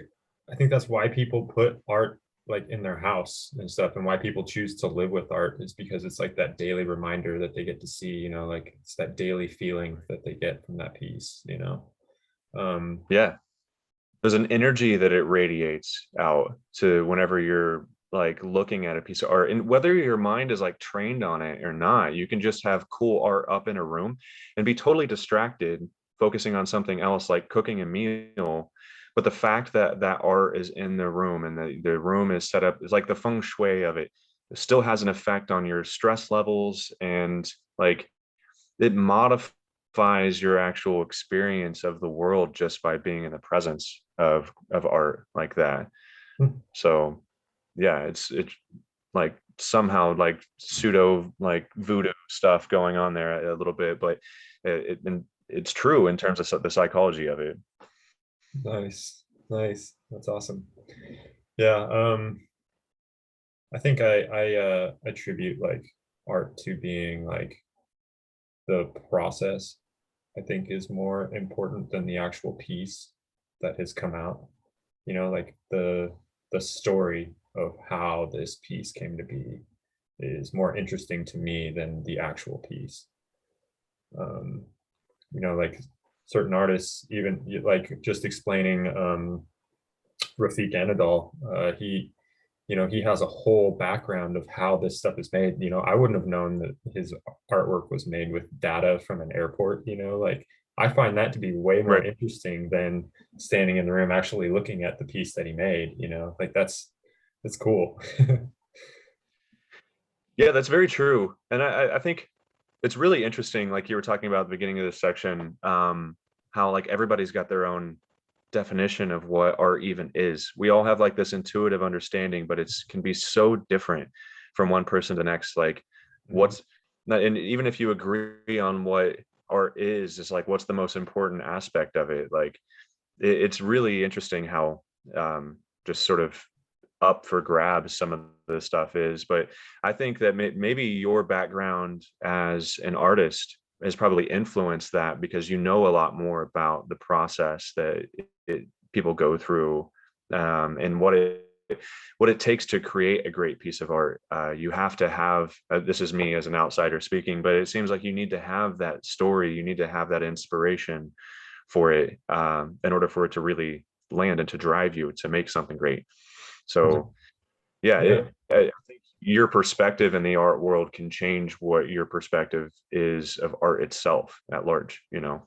I think that's why people put art like in their house and stuff, and why people choose to live with art is because it's like that daily reminder that they get to see, like it's that daily feeling that they get from that piece. Um, Yeah, there's an energy that it radiates out to whenever you're like looking at a piece of art, and whether your mind is like trained on it or not, you can just have cool art up in a room and be totally distracted focusing on something else like cooking a meal. But the fact that that art is in the room and the room is set up, is like the feng shui of it still has an effect on your stress levels, and like it modifies amplifies your actual experience of the world just by being in the presence of art like that. So yeah, it's like somehow like pseudo like voodoo stuff going on there a little bit, but and it's true in terms of the psychology of it. Nice, nice. That's awesome. Yeah, I think I attribute like art to being like the process, I think is more important than the actual piece that has come out. You know, like the story of how this piece came to be is more interesting to me than the actual piece. Um, you know, like certain artists, even like just explaining Rafiq Anadol, he, you know, he has a whole background of how this stuff is made. You know, I wouldn't have known that his artwork was made with data from an airport, you know, like I find that to be way more Right. interesting than standing in the room actually looking at the piece that he made, you know, like that's cool. Yeah, that's very true. And I think it's really interesting, like you were talking about at the beginning of this section, how like everybody's got their own definition of what art even is. We all have like this intuitive understanding, but it's can be so different from one person to the next. Like Mhm. what's and even if you agree on what art is, it's like what's the most important aspect of it? Like it's really interesting how just sort of up for grabs some of the stuff is. But I think that maybe your background as an artist has probably influenced that because you know a lot more about the process that people go through, and what it takes to create a great piece of art. You have to have, this is me as an outsider speaking, but it seems like you need to have that story, you need to have that inspiration for it, in order for it to really land and to drive you to make something great. So yeah, Yeah. I think your perspective in the art world can change what your perspective is of art itself at large, you know?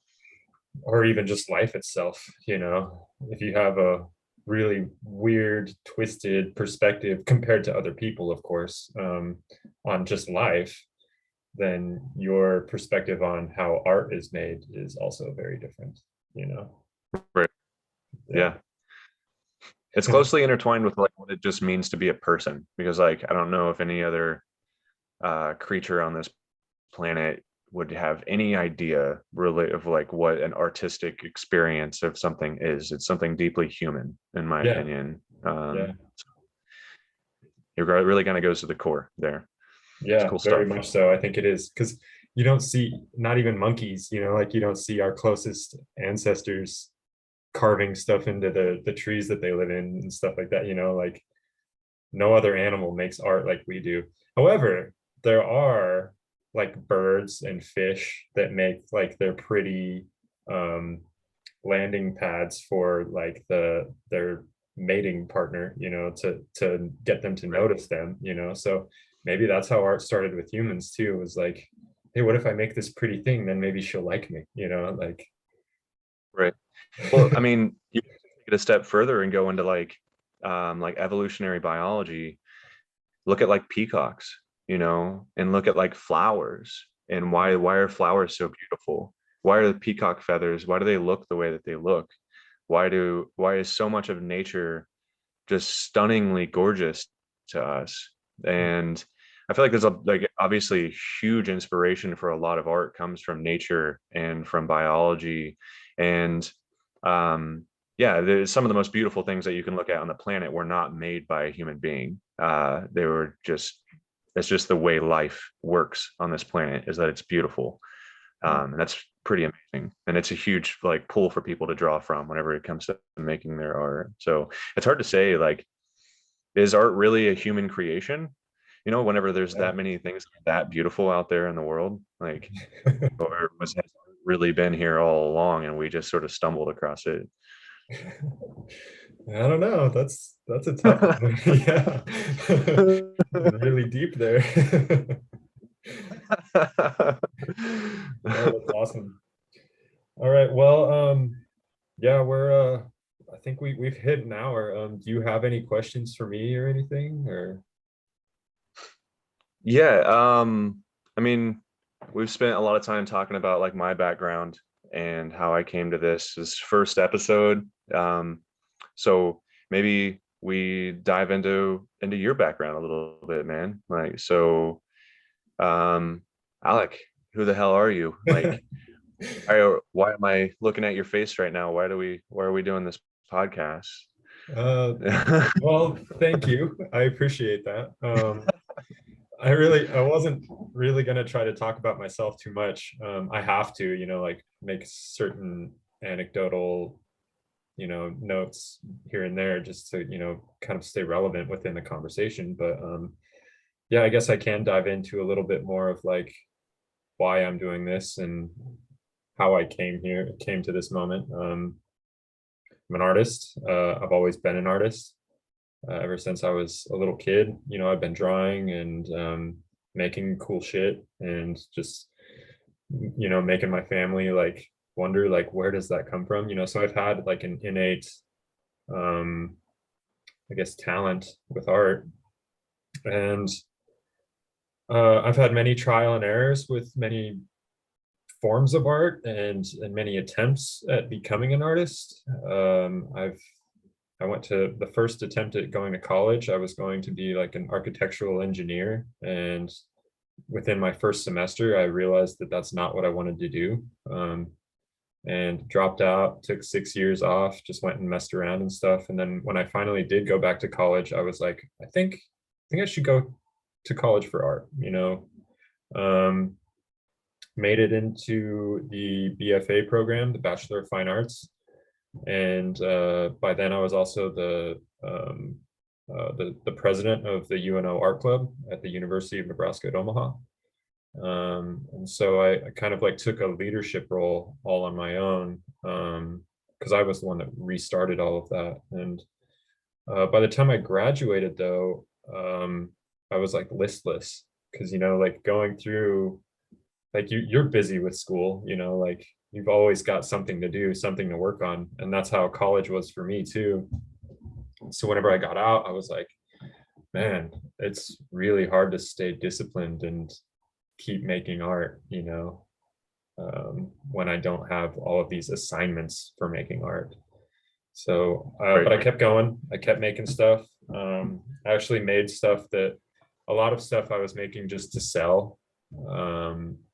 Or even just life itself, you know, if you have a really weird twisted perspective compared to other people, of course, on just life, then your perspective on how art is made is also very different, you know. Right. Yeah. Yeah. It's closely intertwined with like what it just means to be a person, because like I don't know if any other creature on this planet would have any idea really of like what an artistic experience of something is. It's something deeply human, in my Yeah. opinion. Yeah. It really kind of goes to the core there. It's Yeah, cool very stuff. much so. I think it is because you don't see, not even monkeys, you know, like you don't see our closest ancestors carving stuff into the trees that they live in and stuff like that, you know, like no other animal makes art like we do. However, there are like birds and fish that make like their pretty um landing pads for like their mating partner, you know, to get them to Right. notice them, you know. So maybe that's how art started with humans too, was like, hey, what if I make this pretty thing, then maybe she'll like me, you know, like Right. Well, I mean, you take it a step further and go into like evolutionary biology. Look at like peacocks, you know, and look at like flowers and why are flowers so beautiful? Why are the peacock feathers? Why do they look the way that they look? Why is so much of nature just stunningly gorgeous to us? And I feel like there's a like obviously huge inspiration for a lot of art comes from nature and from biology. And um yeah, there's some of the most beautiful things that you can look at on the planet were not made by a human being. They were just, it's just the way life works on this planet, is that it's beautiful. And that's pretty amazing, and it's a huge like pull for people to draw from whenever it comes to making their art. So it's hard to say like, is art really a human creation, you know, whenever there's yeah. that many things that beautiful out there in the world, like, or has art really been here all along and we just sort of stumbled across it? I don't know. That's a tough one. Yeah. Really deep there. No, that's awesome. All right. Well, yeah, I think we've hit an hour. Do you have any questions for me or anything? Or Yeah, I mean, we've spent a lot of time talking about like my background and how I came to this first episode. So maybe we dive into your background a little bit, man. Like, so, Alec, who the hell are you? Like, why am I looking at your face right now? Why are we doing this podcast? Uh, well, thank you. I appreciate that. I wasn't really gonna try to talk about myself too much. I have to, like make certain anecdotal, notes here and there just to, kind of stay relevant within the conversation. But yeah, I guess I can dive into a little bit more of like why I'm doing this and how I came to this moment. I'm an artist. I've always been an artist ever since I was a little kid. I've been drawing and making cool shit and just, making my family like wonder like where does that come from? So I've had like an innate, um, I guess, talent with art, and I've had many trial and errors with many forms of art and many attempts at becoming an artist. I went to the first attempt at going to college. I was going to be like an architectural engineer, and within my first semester, I realized that that's not what I wanted to do, and dropped out. Took 6 years off, just went and messed around and stuff. And then when I finally did go back to college, I was like, I think I should go to college for art. Um, Made it into the BFA program, the Bachelor of Fine Arts, and by then I was also the president of the UNO Art Club at the University of Nebraska at Omaha. And so I kind of like took a leadership role all on my own, because I was the one that restarted all of that. And by the time I graduated, though, I was like listless because like going through, like you're busy with school, like you've always got something to do, something to work on, and that's how college was for me too. So whenever I got out, I was like, man, it's really hard to stay disciplined and keep making art, when I don't have all of these assignments for making art. So, Right. but I kept going. I kept making stuff. I actually made stuff that a lot of stuff I was making just to sell.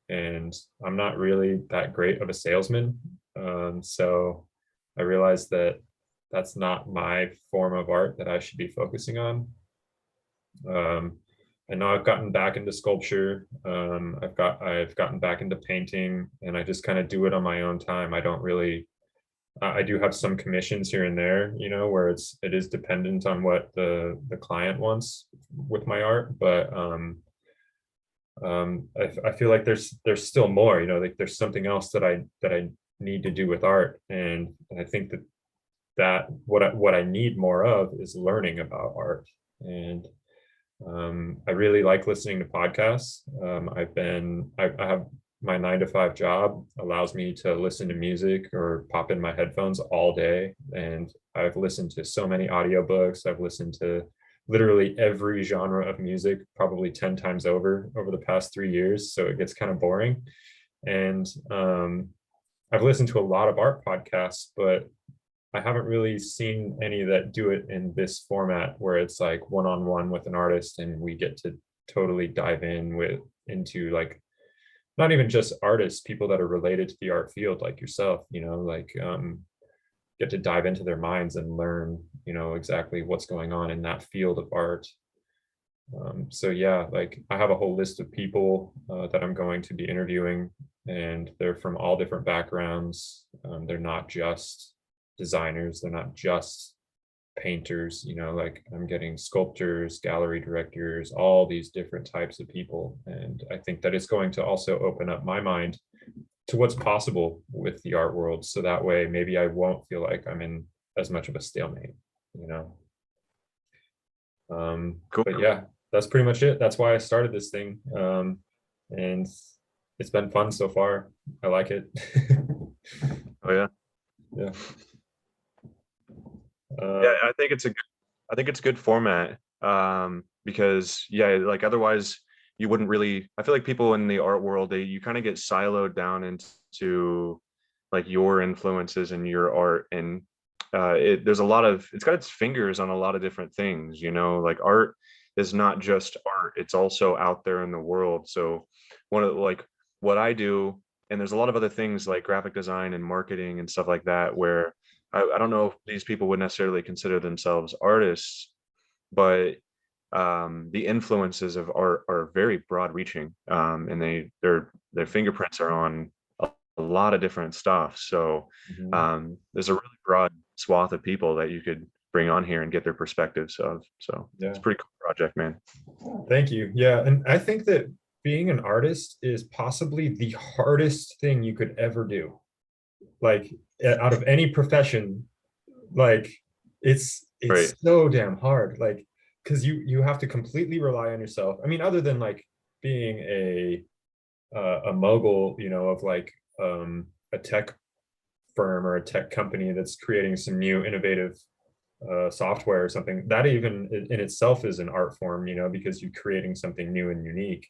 And I'm not really that great of a salesman. So I realized that that's not my form of art that I should be focusing on. Um, and now I've gotten back into sculpture. I've gotten back into painting, and I just kind of do it on my own time. I don't really. I do have some commissions here and there, where it is dependent on what the client wants with my art, but I feel like there's still more, like there's something else that I need to do with art, and I think that what I need more of is learning about art. And I really like listening to podcasts. I have my 9 to 5 job allows me to listen to music or pop in my headphones all day. And I've listened to so many audiobooks. I've listened to literally every genre of music probably 10 times over the past 3 years. So it gets kind of boring. And I've listened to a lot of art podcasts, but I haven't really seen any that do it in this format where it's like one-on-one with an artist and we get to totally dive into like not even just artists, people that are related to the art field like yourself, like get to dive into their minds and learn, exactly what's going on in that field of art. So yeah, like I have a whole list of people that I'm going to be interviewing, and they're from all different backgrounds. They're not just designers, they're not just painters, like I'm getting sculptors, gallery directors, all these different types of people. And I think that it's going to also open up my mind to what's possible with the art world. So that way, maybe I won't feel like I'm in as much of a stalemate, you know? Cool. But yeah, that's pretty much it. That's why I started this thing. And it's been fun so far. I like it. Oh yeah. Yeah. Yeah, I think it's a good format. Because yeah, like otherwise you wouldn't really, I feel like people in the art world, you kind of get siloed down into like your influences and your art. And there's a lot of, it's got its fingers on a lot of different things, like art is not just art, it's also out there in the world. So one of like what I do, and there's a lot of other things like graphic design and marketing and stuff like that, where I don't know if these people would necessarily consider themselves artists, but the influences of art are very broad reaching, and their fingerprints are on a lot of different stuff. So Mhm. there's a really broad swath of people that you could bring on here and get their perspectives of. So it's Yeah. a pretty cool project, man. Thank you. Yeah, and I think that being an artist is possibly the hardest thing you could ever do. Like out of any profession, like it's Right. so damn hard. Like because you have to completely rely on yourself. I mean, other than like being a mogul, of like a tech firm or a tech company that's creating some new innovative software or something, that even in itself is an art form, because you're creating something new and unique.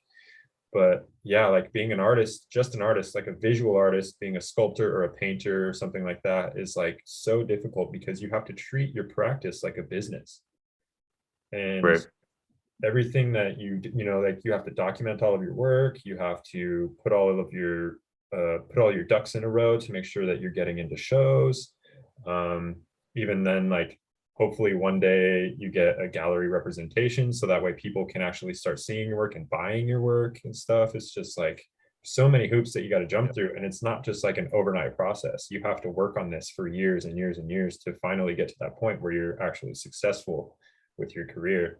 But yeah, like being an artist, just an artist, like a visual artist, being a sculptor or a painter or something like that is like so difficult because you have to treat your practice like a business. And Right. everything that like you have to document all of your work, you have to put all your ducks in a row to make sure that you're getting into shows. um Even then, like hopefully one day you get a gallery representation so that way people can actually start seeing your work and buying your work and stuff. It's just like so many hoops that you got to jump through, and it's not just like an overnight process. You have to work on this for years and years and years to finally get to that point where you're actually successful with your career.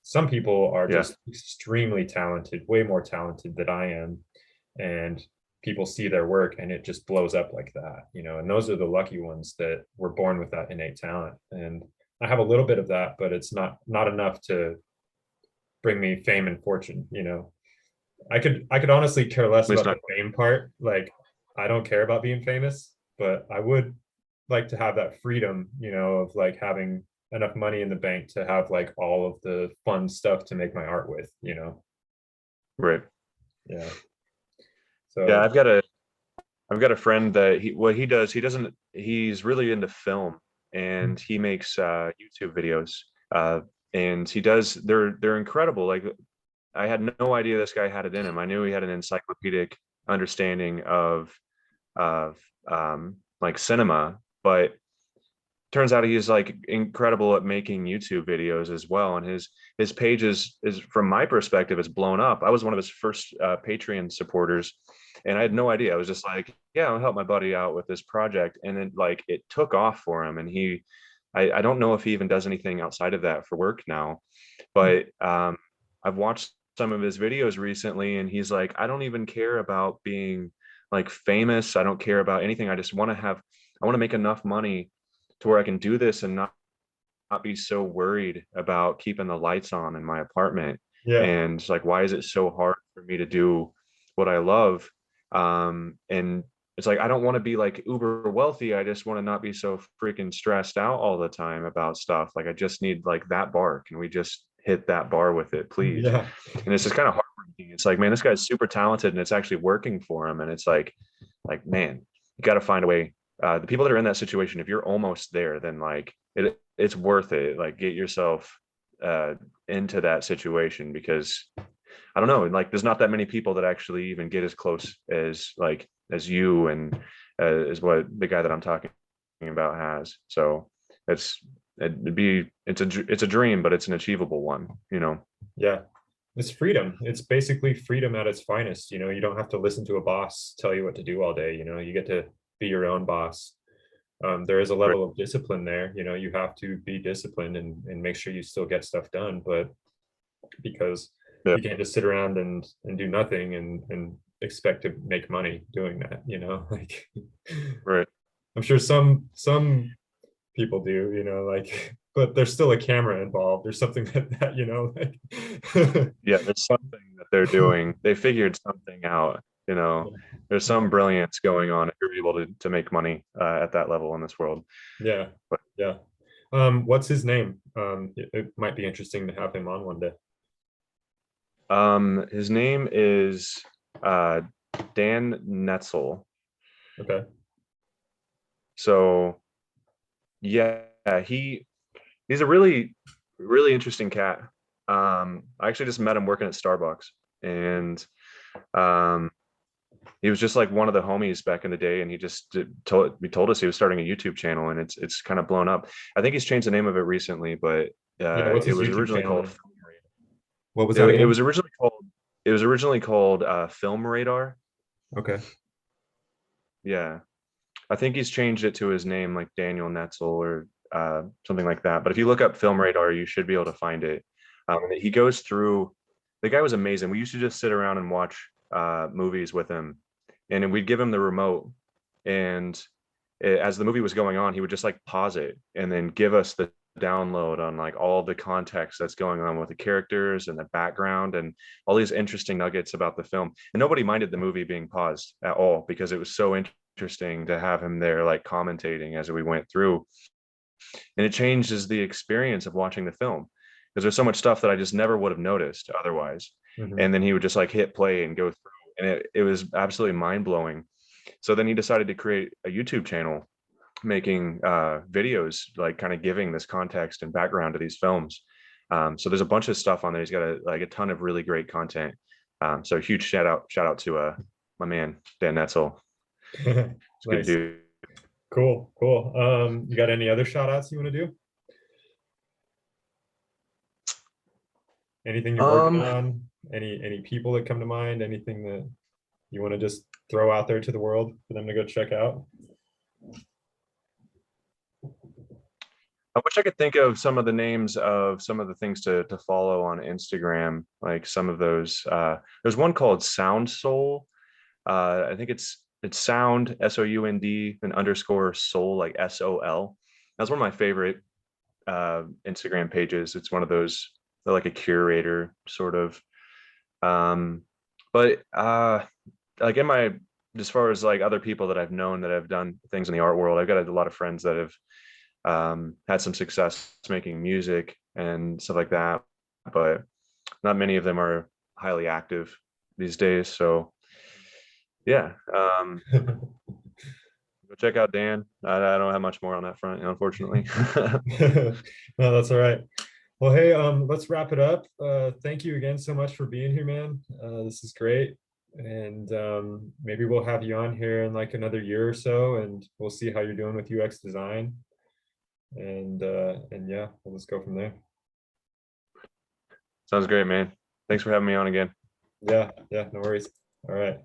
Some people are Yeah. just extremely talented, way more talented than I am, and people see their work and it just blows up like that, and those are the lucky ones that were born with that innate talent. And I have a little bit of that, but it's not enough to bring me fame and fortune. I could honestly care less At least about the not. fame part. Like I don't care about being famous, but I would like to have that freedom, of like having enough money in the bank to have like all of the fun stuff to make my art with. Right. Yeah. Yeah. So I've got a friend that what he does, he's really into film, and he makes YouTube videos. Uh, and they're incredible. Like I had no idea this guy had it in him. I knew he had an encyclopedic understanding of like cinema, but turns out he's like incredible at making YouTube videos as well. And his page is from my perspective is blown up. I was one of his first Patreon supporters, and I had no idea. I was just like, yeah, I'll help my buddy out with this project, and then like it took off for him. And I don't know if he even does anything outside of that for work now, but I've watched some of his videos recently, and he's like, I don't even care about being like famous. I don't care about anything. I want to make enough money to where I can do this and not be so worried about keeping the lights on in my apartment. yeah, And it's like, why is it so hard for me to do what I love? And it's like, I don't want to be like uber wealthy. I just want to not be so freaking stressed out all the time about stuff. Like, I just need like that bar. Can we just hit that bar with it, please? yeah, And it's just kind of heartbreaking. It's like, man, this guy's super talented and it's actually working for him. And it's like, man, you got to find a way. The people that are in that situation, if you're almost there, then like it's worth it. Like get yourself into that situation, because I don't know, like there's not that many people that actually even get as close as you and is what the guy that I'm talking about has. So it's it's a dream, but it's an achievable one. yeah. It's freedom. It's basically freedom at its finest. You don't have to listen to a boss tell you what to do all day. You get to be your own boss. There is a Right. level of discipline there. You have to be disciplined and make sure you still get stuff done. But because Yeah. you can't just sit around and do nothing and expect to make money doing that. Like Right. I'm sure some people do, like, but there's still a camera involved. There's something like Yeah, there's something that they're doing. They figured something out. There's some brilliance going on if you're able to make money at that level in this world. yeah, But yeah. What's his name? It might be interesting to have him on one day. His name is Dan Netzel. Okay. So yeah, he he's a really interesting cat. I actually just met him working at Starbucks, and um, he was just like one of the homies back in the day, and he just told us he was starting a YouTube channel, and it's kind of blown up. I think he's changed the name of it recently, but Yeah, what's it his was YouTube originally called channel? What was it, that it again? was originally called Film Radar. Okay. Yeah, I think he's changed it to his name, like Daniel Netzel or something like that. But if you look up Film Radar, you should be able to find it. And he goes through. The guy was amazing. We used to just sit around and watch movies with him, and then we'd give him the remote, and as the movie was going on, he would just like pause it and then give us the download on like all the context that's going on with the characters and the background and all these interesting nuggets about the film. And nobody minded the movie being paused at all because it was so interesting to have him there like commentating as we went through, and it changes the experience of watching the film because there's so much stuff that I just never would have noticed otherwise. Hmm. And then he would just like hit play and go through, and it was absolutely mind-blowing. So then he decided to create a YouTube channel making videos, like kind of giving this context and background to these films. So there's a bunch of stuff on there. He's got a ton of really great content. So huge shout out to my man Dan Netzel. It's good Nice. dude. Cool. Cool. You got any other shout outs you want to do? Anything you're working Um, on? Any people that come to mind? Anything that you want to just throw out there to the world for them to go check out? I wish I could think of some of the names of some of the things to follow on Instagram, like some of those. There's one called Sound Soul. I think it's sound SOUND and underscore soul like SOL. That's one of my favorite Instagram pages. It's one of those, they're like a curator sort of. Um, but like in my, as far as like other people that I've known that have done things in the art world, I've got a lot of friends that have had some success making music and stuff like that, but not many of them are highly active these days. So yeah, go check out Dan. I don't have much more on that front, unfortunately. No, that's all right. Well, hey, let's wrap it up. Thank you again so much for being here, man. This is great. And maybe we'll have you on here in like another year or so, and we'll see how you're doing with UX design. And yeah, we'll just go from there. Sounds great, man. Thanks for having me on again. Yeah, yeah, no worries. All right.